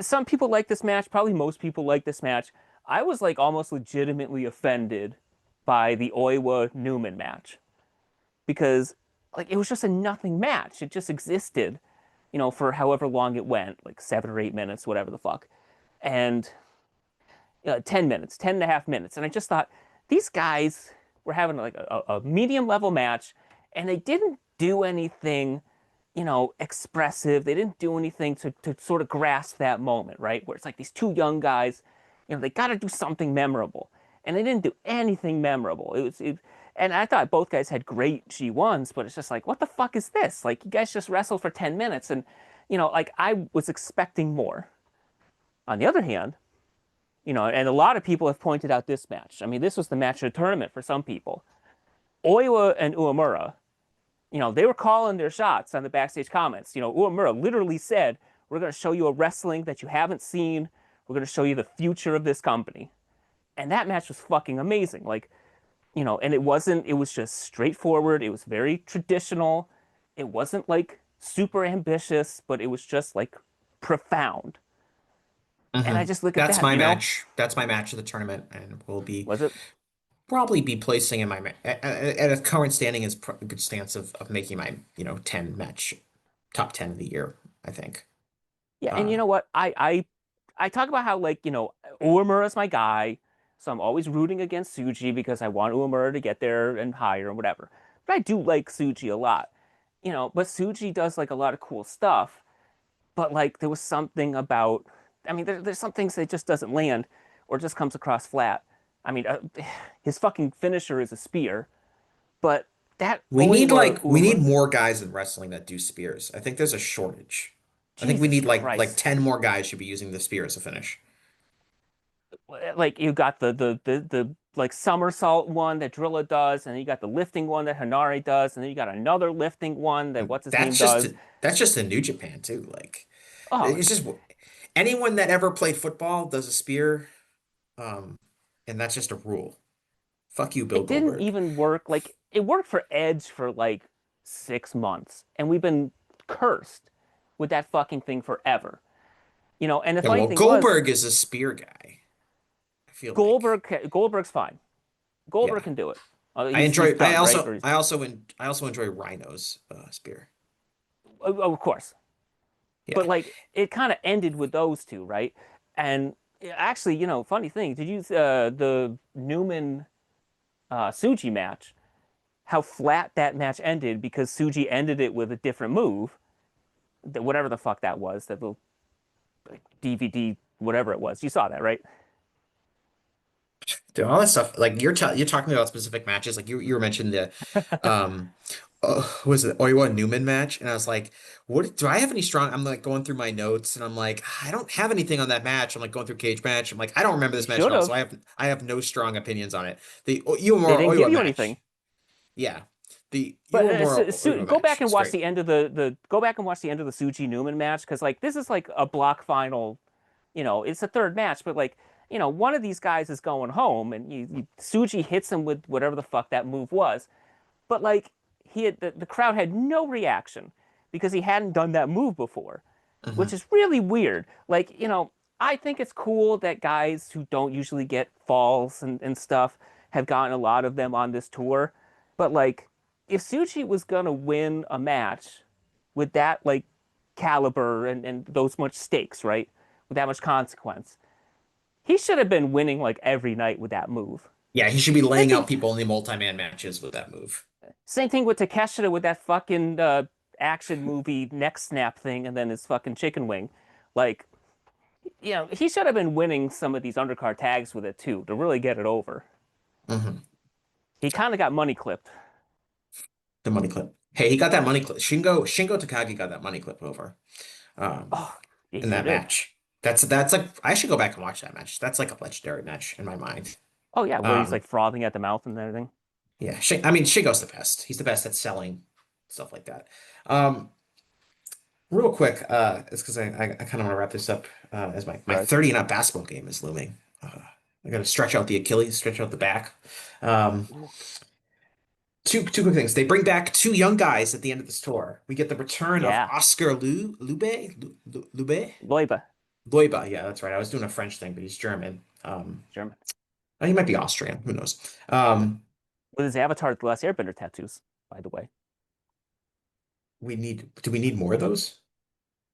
Some people like this match. Probably most people like this match. I was like almost legitimately offended by the Oiwa Newman match because like it was just a nothing match. It just existed, for however long it went, like 7 or 8 minutes, whatever the fuck. And 10 minutes, 10 and a half minutes. And I just thought these guys were having like a medium level match and they didn't do anything, expressive. They didn't do anything to sort of grasp that moment, right? Where it's like these two young guys, they got to do something memorable. And they didn't do anything memorable. And I thought both guys had great G1s, but it's just like, what the fuck is this? Like, you guys just wrestled for 10 minutes. And, like I was expecting more. On the other hand, and a lot of people have pointed out this match. I mean, this was the match of the tournament for some people. Oiwa and Uemura, they were calling their shots on the backstage comments. Uemura literally said, "We're going to show you a wrestling that you haven't seen. We're going to show you the future of this company." And that match was fucking amazing. Like, and it was just straightforward. It was very traditional. It wasn't like super ambitious, but it was just like profound. And I Mhm. just look at That's that, my match. That's my match of the tournament, and will be was it? probably be placing in my at a current standing is a good stance of making my 10 match top 10 of the year, I think. Yeah, and you Uh, know what? I talk about how like, Uemura's my guy, so I'm always rooting against Tsuji because I want Uemura to get there and higher and whatever. But I do like Tsuji a lot. But Tsuji does like a lot of cool stuff, but like there was something about I mean, there's some things that just doesn't land or just comes across flat. I mean, his fucking finisher is a spear, but that Oiwa we need Uemura, more guys in wrestling that do spears. I think there's a shortage. I think we Jesus need like Christ. 10 more guys should be using the spear as a finish. Like you got the like somersault one that Drilla does, and then you got the lifting one that Hanare does, and then you got another lifting one that what's his name does. That's just in New Japan too. Like Oh, it's just anyone that ever played football does a spear, um, and that's just a rule. Fuck you, Bill it didn't Goldberg. even work. Like it worked for Edge for like 6 months, and we've been cursed with that fucking thing forever. And the Yeah, funny well, thing was, Goldberg is a spear guy. I feel like, Goldberg's fine. Goldberg yeah. can do it. He's done, right? Or he's, I also enjoy Rhino's spear. of course. Yeah. But like it kind of ended with those two, right? And actually, funny thing, did you the Newman Suji match? How flat that match ended because Suji ended it with a different move, whatever the fuck that was, that little like, DVD, whatever it was. You saw that, right? Dude, all that stuff, like you're talking about specific matches, like you were mentioning the um was it Oiwa Newman match? And I was like, what do I have any strong? I'm like going through my notes and I'm like, I don't have anything on that match. I'm like going through Cage Match. I'm like, I don't remember You this match at should all, so have. I have no strong opinions on it. The They didn't give Oiwa you anything. match. Yeah. The But Oiwa go back match and is watch great. the end of the go back and watch the end of the Suji Newman match because like this is like a block final. It's a third match, but like one of these guys is going home, and Suji hits him with whatever the fuck that move was. But like the crowd had no reaction because he hadn't done that move before, which Hmm. is really weird. Like I think it's cool that guys who don't usually get falls and stuff have gotten a lot of them on this tour. But like, if Suchi was gonna win a match with that like caliber and those much stakes, right? With that much consequence, he should have been winning like every night with that move. Yeah, he should be Same laying out thing, people in the multi-man matches with that move. same thing with Takeshita with that fucking action movie neck snap thing, and then his fucking chicken wing. Like, he should have been winning some of these undercard tags with it too to really get it over. Hmm. He kind of got money clipped. The money clip. Hey, he got that money clip. Shingo Takagi got that money clip over. Um, Oh, he in sure that did. match. That's like I should go back and watch that match. That's like a legendary match in my mind. Oh yeah, where he's like Um, frothing at the mouth and everything. yeah, I mean Shingo's the best. He's the best at selling stuff like that. Um, real quick, it's because I kind of want to wrap this up as my Right. 30 and up basketball game is looming. I got to stretch out the Achilles, stretch out the back. Um, two quick things. They bring back two young guys at the end of this tour. We get the return of Yeah, Oscar Lube. Loiba, Loiba, yeah, that's right. I was doing a French thing, but he's German. German, He might be Austrian. Who knows? with his Avatar: The Last Airbender tattoos. By the way, Do we need more of those?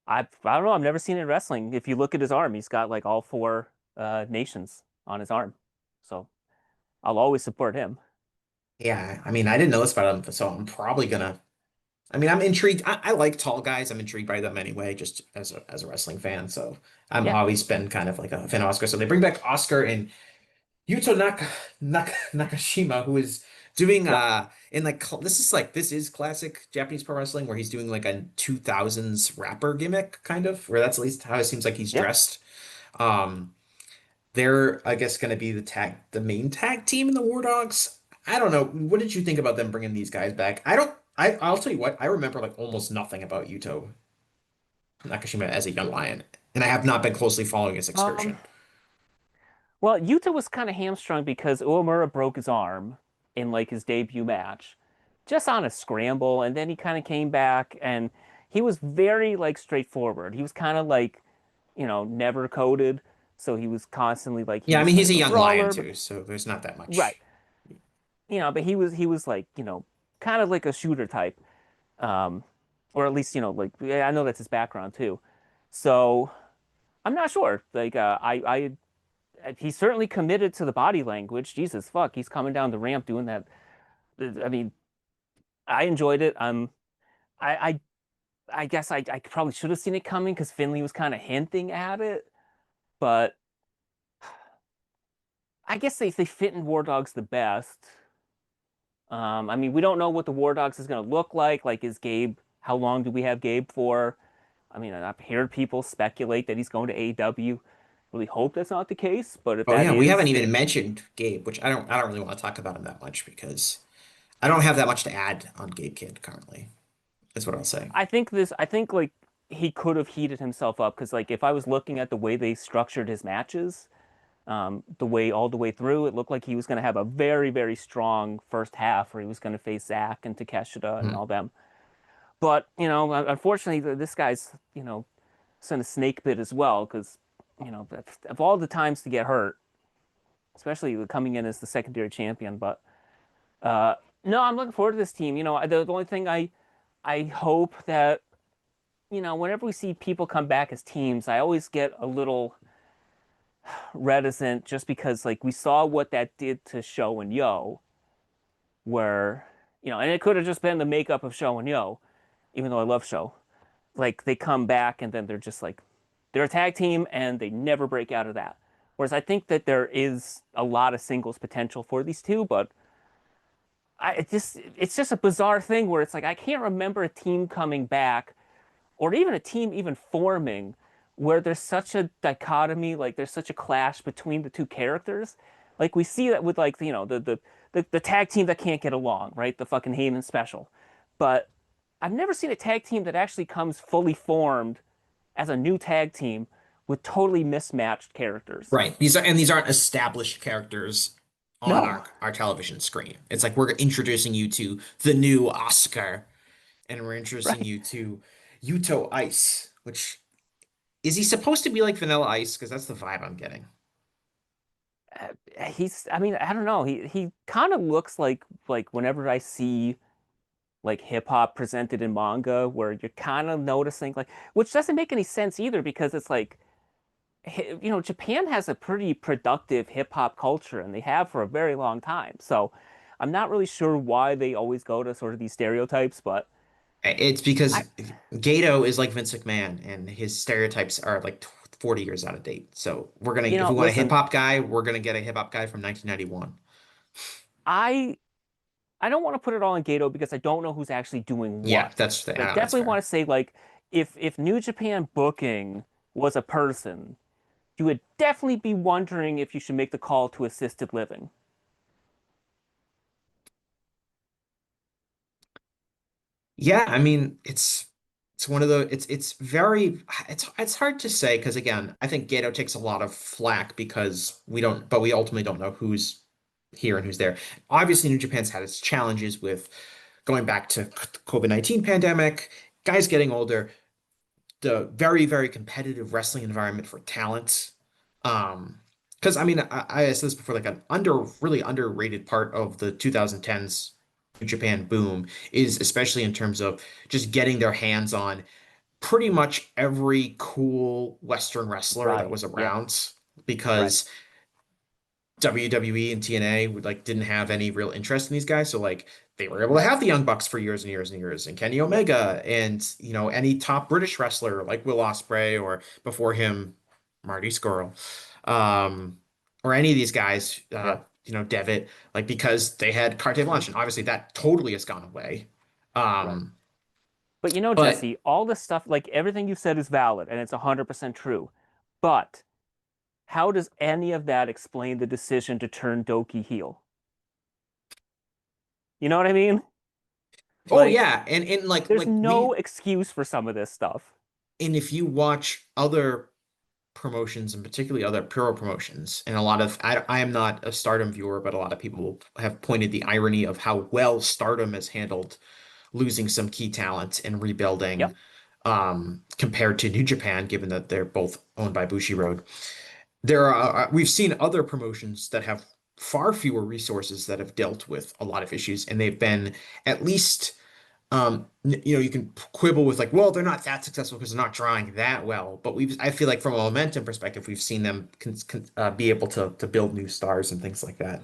I don't know. I've never seen it in wrestling. If you look at his arm, he's got like all four nations on his arm. So I'll always support him. Yeah, I mean, I didn't know this about him, so I'm probably gonna. I mean, I'm intrigued. I like tall guys. I'm intrigued by them anyway, just as a wrestling fan. So I'm Yeah, always been kind of like a fan of Oscar. So they bring back Oscar and Yuto Nakashima, who is doing yep, in like this is classic Japanese pro wrestling where he's doing like a 2000s rapper gimmick kind of, where that's at least how it seems like he's yeah. dressed. Um, they're I guess going to be the main tag team in the War Dogs. I don't know. What did you think about them bringing these guys back? I don't. I'll tell you what. I remember like almost nothing about Yuto Nakashima as a young lion, and I have not been closely following his Um, excursion. well, Yuta was kind of hamstrung because Uemura broke his arm in like his debut match, just on a scramble, and then he kind of came back and he was very like straightforward. He was kind of like, never coded, so he was constantly like he Yeah, I was mean he's kind a of a young lion brawler, but too, so there's not that right, much. but he was like, kind of like a shooter type, um, or at least like yeah, I know that's his background too. So I'm not sure. Like he's certainly committed to the body language. Jesus fuck, he's coming down the ramp doing that. I mean, I enjoyed it. I I, I guess I probably should have seen it coming because Finley was kind of hinting at it, but I guess they fit in War Dogs the best. I mean, we don't know what the War Dogs is going to look like. Like, is Gabe? How long do we have Gabe for? I mean, I've heard people speculate that he's going to AEW. really hope that's not the case. But if Oh that yeah, we haven't is, even mentioned Gabe, which I don't really want to talk about him that much because I don't have that much to add on Gabe Kidd currently, is what I'll say. I think like he could have heated himself up because like if I was looking at the way they structured his matches, the way all the way through, it looked like he was going to have a very, very strong first half where he was going to face Zach and Takeshita and Hmm. all them. But, unfortunately, this guy's, sent a snake bit as well because, of all the times to get hurt, especially coming in as the secondary champion. But uh, no, I'm looking forward to this team. The only thing I hope that, whenever we see people come back as teams, I always get a little reticent just because like we saw what that did to Show and Yo, where and it could have just been the makeup of Show and Yo, even though I love Show. Like they come back and then they're just like they're a tag team and they never break out of that. Whereas I think that there is a lot of singles potential for these two, but it's just a bizarre thing where it's like I can't remember a team coming back or even a team even forming where there's such a dichotomy, like there's such a clash between the two characters. Like we see that with like the tag team that can't get along, right? The fucking Heyman special. But I've never seen a tag team that actually comes fully formed as a new tag team with totally mismatched characters. Right. These aren't established characters on No. our television screen. It's like we're introducing you to the new Oscar, and we're introducing Right. you to Yuto Ice, which is he supposed to be like Vanilla Ice? Because that's the vibe I'm getting. I mean, I don't know. He kind of looks like whenever I see like hip hop presented in manga where you're kind of noticing like which doesn't make any sense either because it's like Japan has a pretty productive hip hop culture and they have for a very long time. So I'm not really sure why they always go to sort of these stereotypes, but It's I because Gato is like Vince McMahon, and his stereotypes are like 40 years out of date. So if we want a hip listen, hop guy, we're gonna get a hip hop guy from 1991. I I don't want to put it all in Gato because I don't know who's actually doing Yeah, what. But I that's definitely fair. want to say like if New Japan booking was a person, you would definitely be wondering if you should make the call to assisted living. Yeah, I mean, it's one of the it's very it's hard to say because again, I think Gato takes a lot of flack because we ultimately don't know who's here and who's there. Obviously, New Japan's had its challenges with going back to COVID-19 pandemic, guys getting older, the very, very competitive wrestling environment for talent. Because I mean, I said this before, like an really underrated part of the 2010s New Japan boom is especially in terms of just getting their hands on pretty much every cool Western wrestler that Right. was Yep. around Right. because WWE and TNA didn't have any real interest in these guys, so like they were able to Right. have the Young Bucks for years and years and years, and Kenny Omega, and any top British wrestler like Will Ospreay or before him Marty Scurll, um, or any of these guys, Yeah. Devitt, like because they had carte blanche, and obviously that totally has gone away. Right. Um, But but Jesse, all this stuff, like everything you said is valid and it's 100% true. But how does any of that explain the decision to turn Doki heel? You know what I mean? oh Like, yeah, and there's no excuse for some of this stuff. and if you watch other promotions and particularly other Puro promotions. And a lot of, I am not a Stardom viewer, but a lot of people have pointed the irony of how well Stardom has handled losing some key talent and rebuilding Yep. compared to New Japan, given that they're both owned by Bushiroad. We've seen other promotions that have far fewer resources that have dealt with a lot of issues, and they've been at least you can quibble with like, well, they're not that successful because they're not drawing that well. But I feel like from a momentum perspective, we've seen them be able to build new stars and things like that.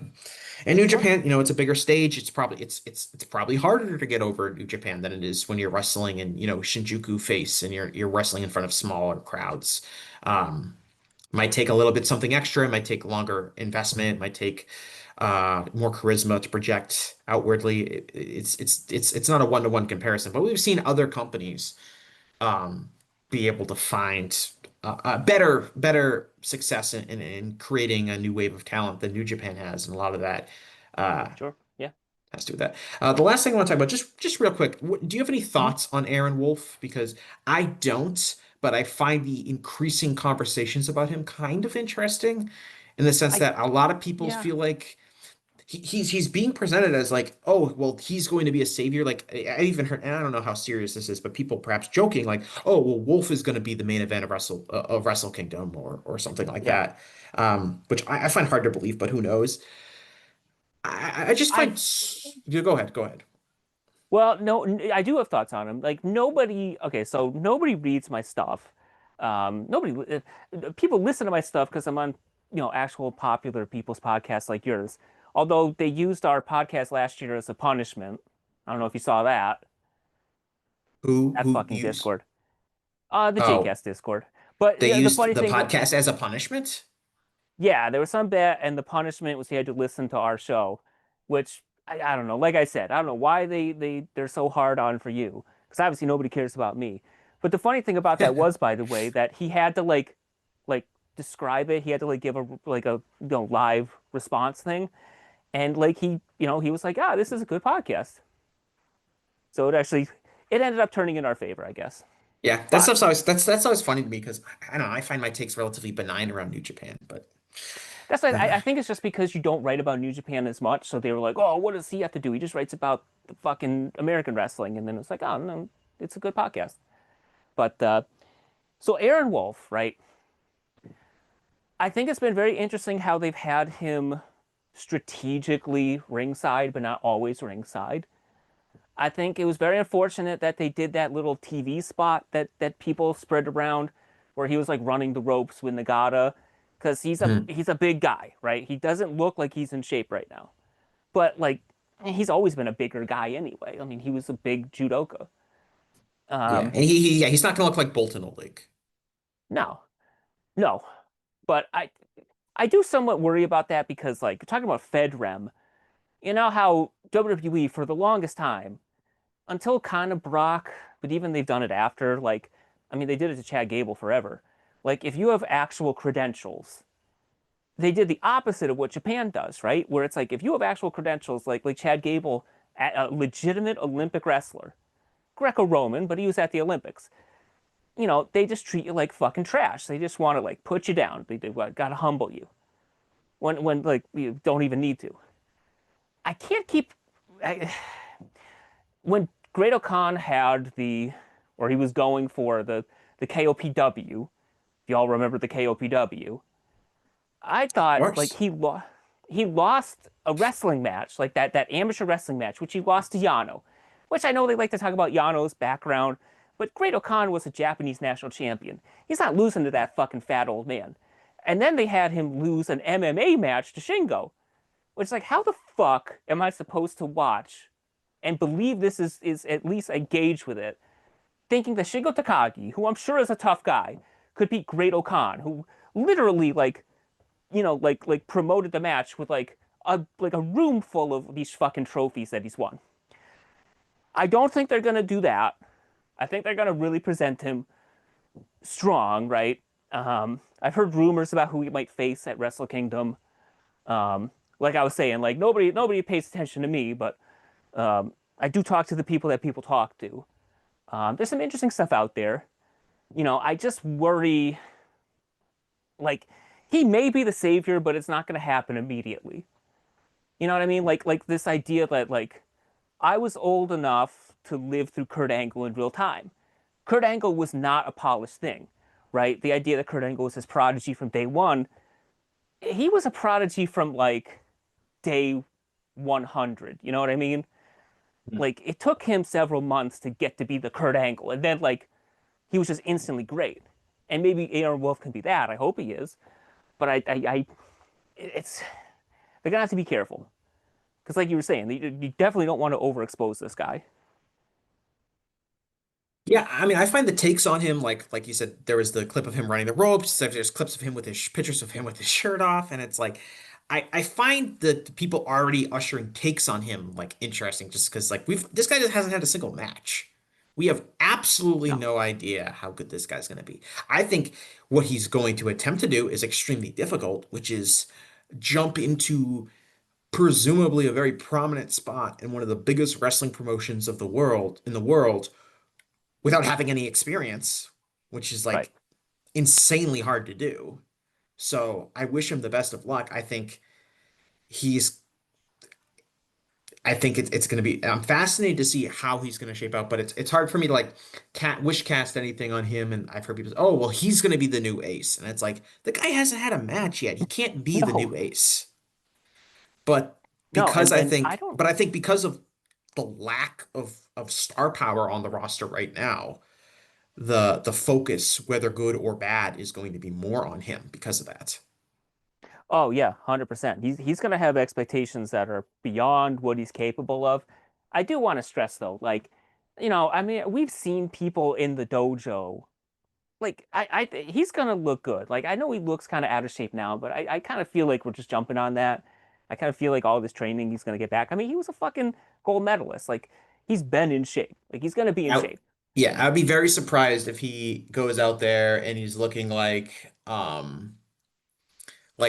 And New Well, Japan, it's a bigger stage. It's probably harder to get over New Japan than it is when you're wrestling in, Shinjuku face and you're wrestling in front of smaller crowds. Um, might take a little bit something extra. It might take longer investment. It might take more charisma to project outwardly. It's not a one-to-one comparison, but we've seen other companies um, be able to find better success in creating a new wave of talent than New Japan has, and a lot of that uh, Sure. Yeah. has to do with that. The last thing I want to talk about, just real quick, do you have any Mhm. thoughts on Aaron Wolf? Because I don't, but I find the increasing conversations about him kind of interesting, in the sense I that a lot of people yeah. feel like he's being presented as like, oh, well, he's going to be a savior. Like I even heard, and I don't know how serious this is, but people perhaps joking like, oh, well, Wolf is going to be the main event of Wrestle Kingdom or something like Yeah. that, which I find hard to believe, but who knows? I just find. I Yeah, go ahead, go ahead. Well, no, I do have thoughts on him. Like nobody, okay, so nobody reads my stuff. Nobody, people listen to my stuff because I'm on, actual popular people's podcasts like yours. Although they used our podcast last year as a punishment. I don't know if you saw that, that Who fucking use? Discord, the Oh, JCast Discord. But they the used funny the thing, podcast as a punishment? yeah, there was some bet, and the punishment was he had to listen to our show, which I don't know. Like I said, I don't know why they're so hard on for you, because obviously nobody cares about me. But the funny thing about that was, by the way, that he had to like describe it. He had to like give a like a live response thing, and like he was like, ah, this is a good podcast. So it ended up turning in our favor, I guess. Yeah, that But stuff's always that's always funny to me because I don't know, I find my takes relatively benign around New Japan, but that's why uh, I think it's just because you don't write about New Japan as much. So they were like, oh, what does he have to do? He just writes about the fucking American wrestling. And then it's like, oh, no, it's a good podcast. But so Aaron Wolf, right? I think it's been very interesting how they've had him strategically ringside, but not always ringside. I think it was very unfortunate that they did that little TV spot that people spread around where he was like running the ropes with Nagata because hmm. he's a big guy, right? He doesn't look like he's in shape right now. But like he's always been a bigger guy anyway. I mean, he was a big judoka. Yeah, Um, and yeah, he's not gonna look like Bolton Oleg. no, no, but I do somewhat worry about that because like talking about FedRem, you know how WWE for the longest time until kind of Brock, but even they've done it after. Like, I mean, they did it to Chad Gable forever. Like, if you have actual credentials, they did the opposite of what Japan does, right? Where it's like if you have actual credentials, like Chad Gable, a legitimate Olympic wrestler, Greco-Roman, but he was at the Olympics. They just treat you like fucking trash. They just want to like put you down. They got to humble you when like you don't even need to. I can't keep. I, when Great Khan had or he was going for the KOPW, if y'all remember the KOPW, I Of thought like course. he lost a wrestling match, like that amateur wrestling match, which he lost to Yano, which I know they like to talk about Yano's background, but Great Khan was a Japanese national champion. He's not losing to that fucking fat old man. And then they had him lose an MMA match to Shingo, which is like, how the fuck am I supposed to watch and believe this is at least engaged with it, thinking that Shingo Takagi, who I'm sure is a tough guy, could beat Great Khan, who literally like promoted the match with like a room full of these fucking trophies that he's won. I don't think they're gonna do that. I think they're gonna really present him strong, right? I've heard rumors about who he might face at Wrestle Kingdom. Like I was saying, like nobody pays attention to me, but I do talk to the people that people talk to. There's some interesting stuff out there. I just worry, like, he may be the savior, but it's not going to happen immediately. You know what I mean? Like this idea that like I was old enough to live through Kurt Angle in real time. Kurt Angle was not a polished thing, right? The idea that Kurt Angle was his prodigy from day one, he was a prodigy from like day 100. You know what I mean? Like it took him several months to get to be the Kurt Angle, and then like he was just instantly great. And maybe Aaron Wolf can be that. I hope he is. But it's they're gonna have to be careful because, like you were saying, you definitely don't want to overexpose this guy. Yeah, I mean, I find the takes on him like you said, there was the clip of him running the ropes. So there's clips of him with his pictures of him with his shirt off, and it's like I find that people already ushering takes on him like interesting, just because like we've this guy just hasn't had a single match. We have absolutely No. no idea how good this guy's going to be. I think what he's going to attempt to do is extremely difficult, which is jump into presumably a very prominent spot in one of the biggest wrestling promotions of the world in the world without having any experience, which is Right. like insanely hard to do. So I wish him the best of luck. He's it's going to be. I'm fascinated to see how he's going to shape out, but it's hard for me to like wish cast anything on him. And I've heard people say, "Oh, well, he's going to be the new ace," and it's like the guy hasn't had a match yet. He can't be the No. new ace. But No, I don't. I think because of the lack of star power on the roster right now, the focus, whether good or bad, is going to be more on him because of that. Oh yeah, 100%. He's gonna have expectations that are beyond what he's capable of. I do want to stress though, like, I mean, we've seen people in the dojo. Like, he's gonna look good. Like, I know he looks kind of out of shape now, but I kind of feel like we're just jumping on that. I kind of feel like all this training he's gonna get back. I mean, he was a fucking gold medalist. Like, he's been in shape. Like, he's gonna be in I, shape. yeah, I'd be very surprised if he goes out there and he's looking like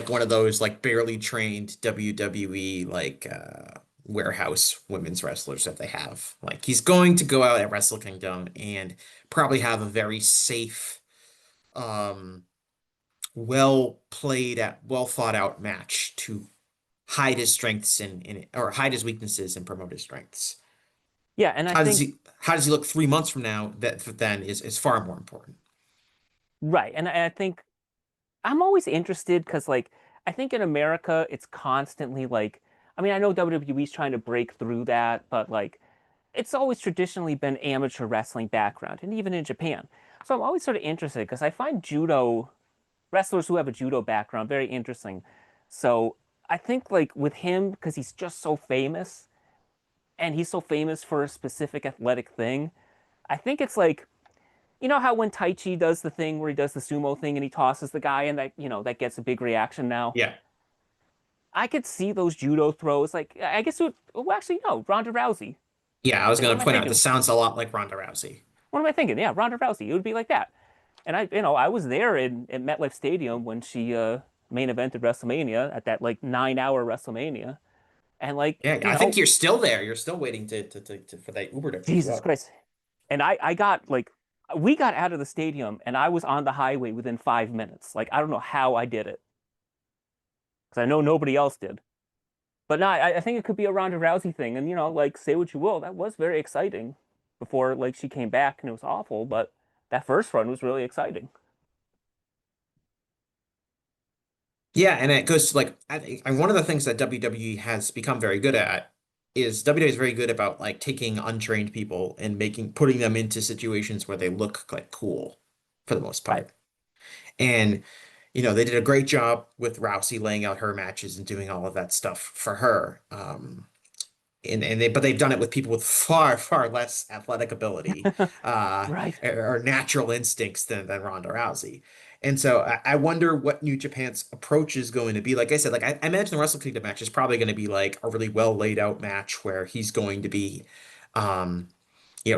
one of those like barely trained WWE warehouse women's wrestlers that they have. Like he's going to go out at Wrestle Kingdom and probably have a very safe, um, well thought out match to hide his strengths or hide his weaknesses and promote his strengths. Yeah, and I think How does he look 3 months from now? That then is far more important. right, and I think I'm always interested because, like, I think in America, it's constantly like, I mean, I know WWE's trying to break through that, but like, it's always traditionally been amateur wrestling background, and even in Japan. So I'm always sort of interested because I find judo wrestlers who have a judo background very interesting. So I think, like, with him, because he's just so famous, and he's so famous for a specific athletic thing, I think it's like, how when Taichi does the thing where he does the sumo thing and he tosses the guy and that gets a big reaction now. Yeah. I could see those judo throws. Like, I guess well, actually, no, Ronda Rousey. Yeah, I was What going am to I point out this thinking? sounds a lot like Ronda Rousey. What am I thinking? Yeah, Ronda Rousey. It would be like that. And I was there at MetLife Stadium when she main evented WrestleMania at that like 9 hour WrestleMania. And like, Yeah, I think you're still there. You're still waiting for that Uber to pick you Jesus up. Christ. And I got like, we got out of the stadium and I was on the highway within 5 minutes. Like, I don't know how I did it because I know nobody else did. But no, I think it could be a Ronda Rousey thing. And, like, say what you will, that was very exciting before, like, she came back and it was awful. But that first run was really exciting. Yeah, and it goes to like and one of the things that WWE has become very good at is WWE is very good about like taking untrained people and putting them into situations where they look like cool for the most Right. part. And they did a great job with Rousey laying out her matches and doing all of that stuff for her. But they've done it with people with far, far less athletic ability, Right. or natural instincts than Ronda Rousey. And so I wonder what New Japan's approach is going to be. Like I said, like I imagine the Wrestle Kingdom match is probably going to be like a really well laid out match where he's going to be, um,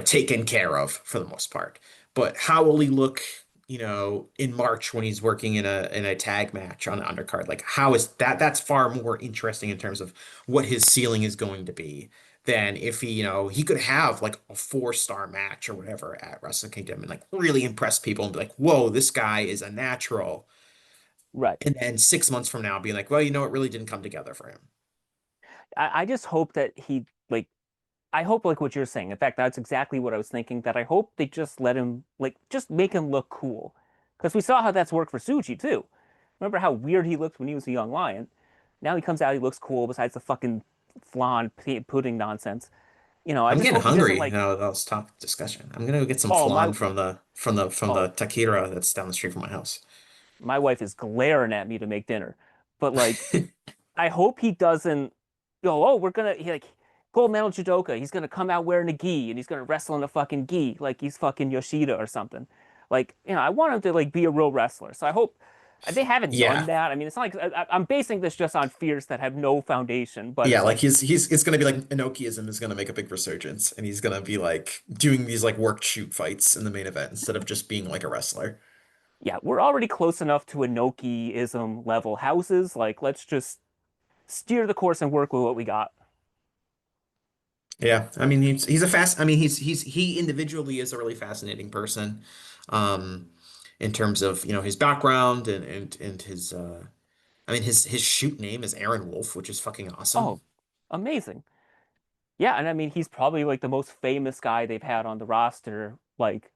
taken care of for the most part. But how will he look, in March when he's working in a tag match on the undercard? Like how is that? That's far more interesting in terms of what his ceiling is going to be than if he could have like a 4-star match or whatever at Wrestle Kingdom and like really impress people and be like, whoa, this guy is a natural. Right. And then 6 months from now, being like, well, it really didn't come together for him. I just hope that I hope like what you're saying. In fact, that's exactly what I was thinking, that I hope they just let him, like, just make him look cool. Because we saw how that's worked for Suji, too. Remember how weird he looked when he was a young lion? Now he comes out, he looks cool, besides the fucking flan pudding nonsense. I I'm just getting hope he doesn't hungry. like, That was top discussion. I'm gonna go get some oh, flan from the oh, taqueria that's down the street from my house. my wife is glaring at me to make dinner. But like, I hope he doesn't go, oh, he like gold medal judoka. He's gonna come out wearing a gi and he's gonna wrestle in a fucking gi like he's fucking Yoshida or something. Like, I want him to like be a real wrestler. So I hope They haven't done Yeah. that. I mean, it's not like I'm basing this just on fears that have no foundation, but Yeah, it's like like, he's it's gonna be like Inokiism is gonna make a big resurgence, and he's gonna be like doing these like worked shoot fights in the main event instead of just being like a wrestler. yeah, we're already close enough to Inoki-ism level houses. Like, let's just steer the course and work with what we got. Yeah, I mean he's a fast. I mean he individually is a really fascinating person, um, in terms of his background and his I mean his shoot name is Aaron Wolf, which is fucking awesome. Oh, amazing. Yeah, and I mean, he's probably like the most famous guy they've had on the roster, like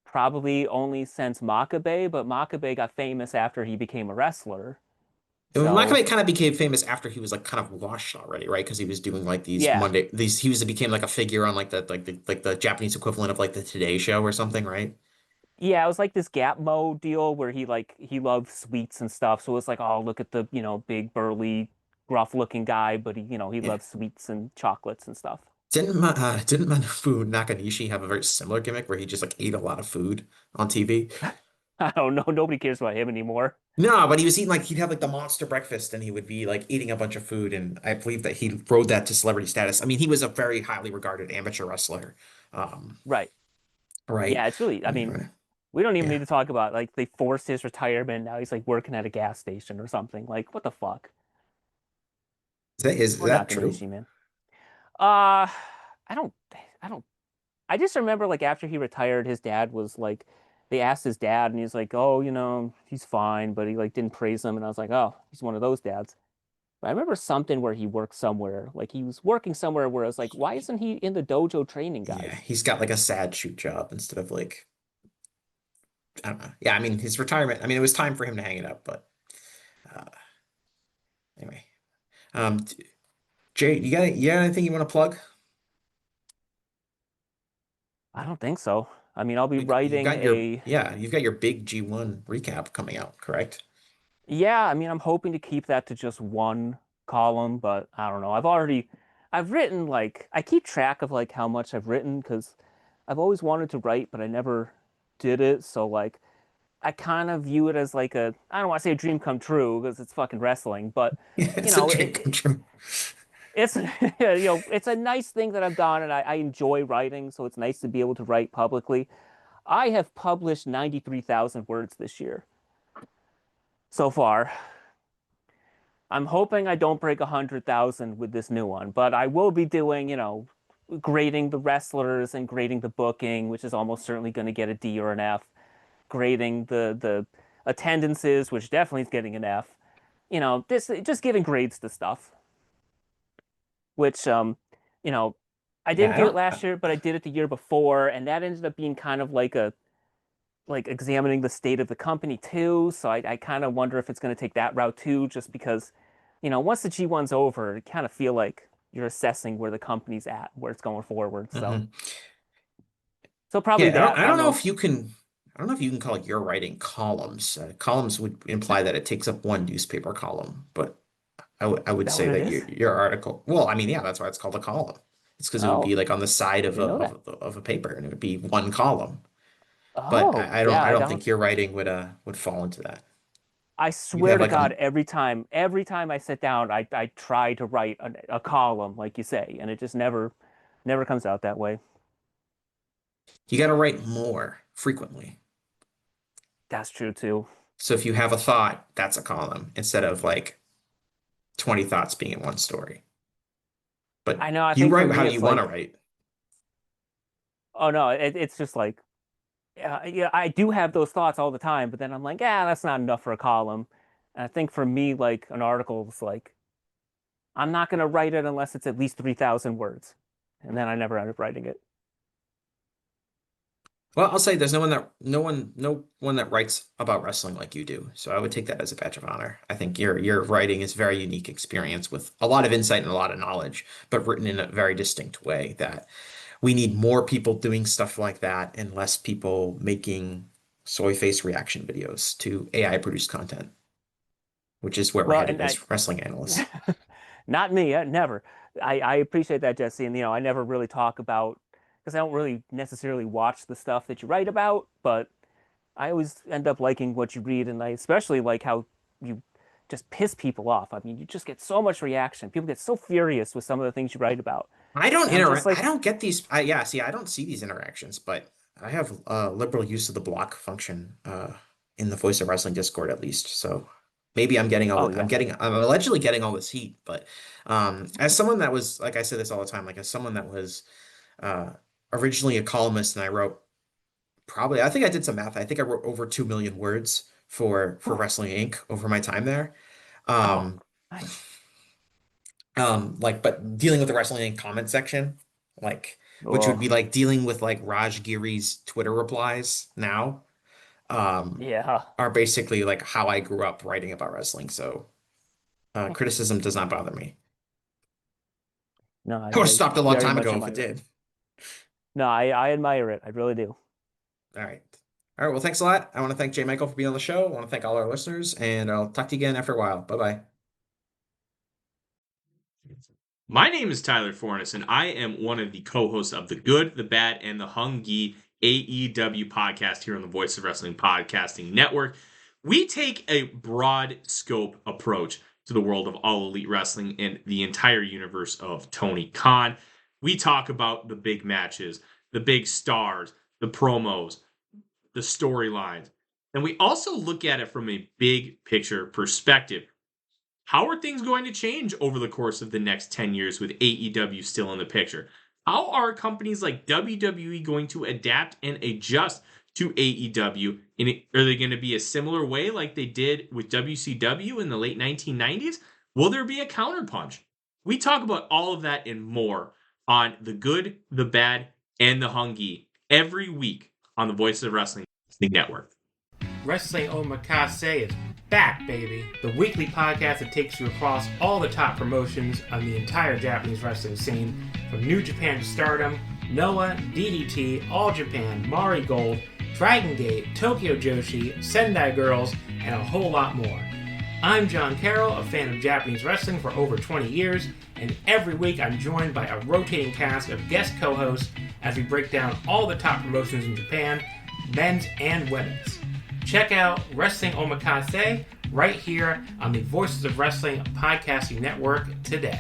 probably only since Makabe, but Makabe got famous after he became a wrestler. So, Makabe kind of became famous after he was like kind of washed already, right? Because he was doing like these yeah. Monday these he was became like a figure on like the Japanese equivalent of like the Today Show or something, right? Yeah, it was like this Gap mode deal where he loved sweets and stuff. So it's like, oh, look at the, big burly gruff looking guy, but he Yeah. loves sweets and chocolates and stuff. Didn't Manabu Nakanishi have a very similar gimmick where he just like ate a lot of food on TV? I don't know, nobody cares about him anymore. No, but he was eating like he'd have like the monster breakfast and he would be like eating a bunch of food, and I believe that he rode that to celebrity status. I mean, he was a very highly regarded amateur wrestler. Um, Right. right. Yeah, it's really, I mean, Anyway, we don't even need yeah. to talk about like they forced his retirement. Now he's like working at a gas station or something. Like, what the fuck? Is Poor that true? Nakanishi, man. Uh, I don't, I don't, I just remember like after he retired, his dad was like, they asked his dad, and he's like, oh, he's fine, but he like didn't praise him, and I was like, oh, he's one of those dads. But I remember something where he worked somewhere, like he was working somewhere where I was like, why isn't he in the dojo training Yeah, guys? he's got like a sad shoot job instead of like I don't know. Yeah, I mean his retirement. I mean it was time for him to hang it up, but uh, anyway. Jay, you got anything you want to plug? I don't think so. I mean, I'll be You've writing got your a, yeah, you've got your big G1 recap coming out, correct? yeah, I mean, I'm hoping to keep that to just one column, but I don't know. I've written like, I keep track of like how much I've written because I've always wanted to write, but I never did it. So like, I kind of view it as like I don't want to say a dream come true because it's fucking wrestling, but Yeah, you it's a know, dream come true. it's it's a nice thing that I've done, and I enjoy writing, so it's nice to be able to write publicly. I have published 93,000 words this year so far. I'm hoping I don't break 100,000 with this new one, but I will be doing, grading the wrestlers and grading the booking, which is almost certainly going to get a D or an F. Grading the attendances, which definitely is getting an F. This just giving grades to stuff, which you know, I Yeah, didn't I do it don't. last year, but I did it the year before, and that ended up being kind of like a like examining the state of the company too. So I kind of wonder if it's going to take that route too, just because, once the G1's over, you kind of feel like you're assessing where the company's at, where it's going forward. So Mhm. probably Yeah, that. I I don't don't know know. if you can. I don't know if you can call your writing columns. Columns would imply that it takes up one newspaper column, but I would Is that say what it that is? your article. Well, I mean, yeah, that's why it's called a column. It's because it would be Oh, like on the side I of didn't know that. a paper, and it would be one column. But Oh, I yeah, I don't don't. think your writing would fall into that. I You'd swear have to like God, a every time I sit down, I try to write a column, like you say, and it just never comes out that way. you got to write more frequently. That's true too. So if you have a thought, that's a column instead of like 20 thoughts being in one story. But I know. I you think for write how me, you it's want to like, write. oh no, it's just like, yeah, I do have those thoughts all the time, but then I'm like, yeah, that's not enough for a column. And I think for me, like an article is like, I'm not gonna write it unless it's at least 3,000 words, and then I never end up writing it. Well, I'll say there's no one that writes about wrestling like you do. So I would take that as a badge of honor. I think your writing is a very unique experience with a lot of insight and a lot of knowledge, but written in a very distinct way that we need more people doing stuff like that and less people making soy face reaction videos to AI produced content, which is where we're Well, headed and as wrestling analysts. not me, never. I appreciate that, Jesse, and I never really talk about because I don't really necessarily watch the stuff that you write about, but I always end up liking what you read, and I especially like how you just piss people off. I mean, you just get so much reaction. People get so furious with some of the things you write about. I don't And I'm just interact. I like, don't get these. Yeah, see, I don't see these interactions, but I have liberal use of the block function in the Voice of Wrestling Discord at least. So maybe I'm getting oh I'm yeah, getting I'm allegedly getting all this heat, but as someone that was like I say this all the time, like as someone that was uh originally a columnist and I wrote probably I think I did some math. I think I wrote over 2 million words for Ooh. Wrestling Inc. over my time there. Oh, Um nice. like, but dealing with the wrestling comment section, like, which would Oh, be like dealing with like Raj Giri's Twitter replies now, yeah. are basically like how I grew up writing about wrestling. So, criticism does not bother me. No, I would have I stopped a long very time much ago if it admire it. did. No, I admire it. I really do. All right. All right. Well, thanks a lot. I want to thank Jay Michael for being on the show. I want to thank all our listeners, and I'll talk to you again after a while. Bye bye. My name is Tyler Fornes, and I am one of the co-hosts of the Good, the Bad, and the Hungy AEW podcast here on the Voice of Wrestling Podcasting Network. We take a broad scope approach to the world of All Elite Wrestling and the entire universe of Tony Khan. We talk about the big matches, the big stars, the promos, the storylines, and we also look at it from a big picture perspective. How are things going to change over the course of the next 10 years with AEW still in the picture? How are companies like WWE going to adapt and adjust to AEW? Are they going to be a similar way like they did with WCW in the late 1990s? Will there be a counterpunch? We talk about all of that and more on The Good, the Bad, and the Hungy every week on the Voice of Wrestling Network. Wrestling Omakase is back, baby. The weekly podcast that takes you across all the top promotions on the entire Japanese wrestling scene, from New Japan to Stardom, Noah, DDT, All Japan, Mari Gold, Dragon Gate, Tokyo Joshi, Sendai Girls, and a whole lot more. I'm John Carroll, a fan of Japanese wrestling for over 20 years, and every week I'm joined by a rotating cast of guest co-hosts as we break down all the top promotions in Japan, men's and women's. Check out Wrestling Omakase right here on the Voices of Wrestling Podcasting Network today.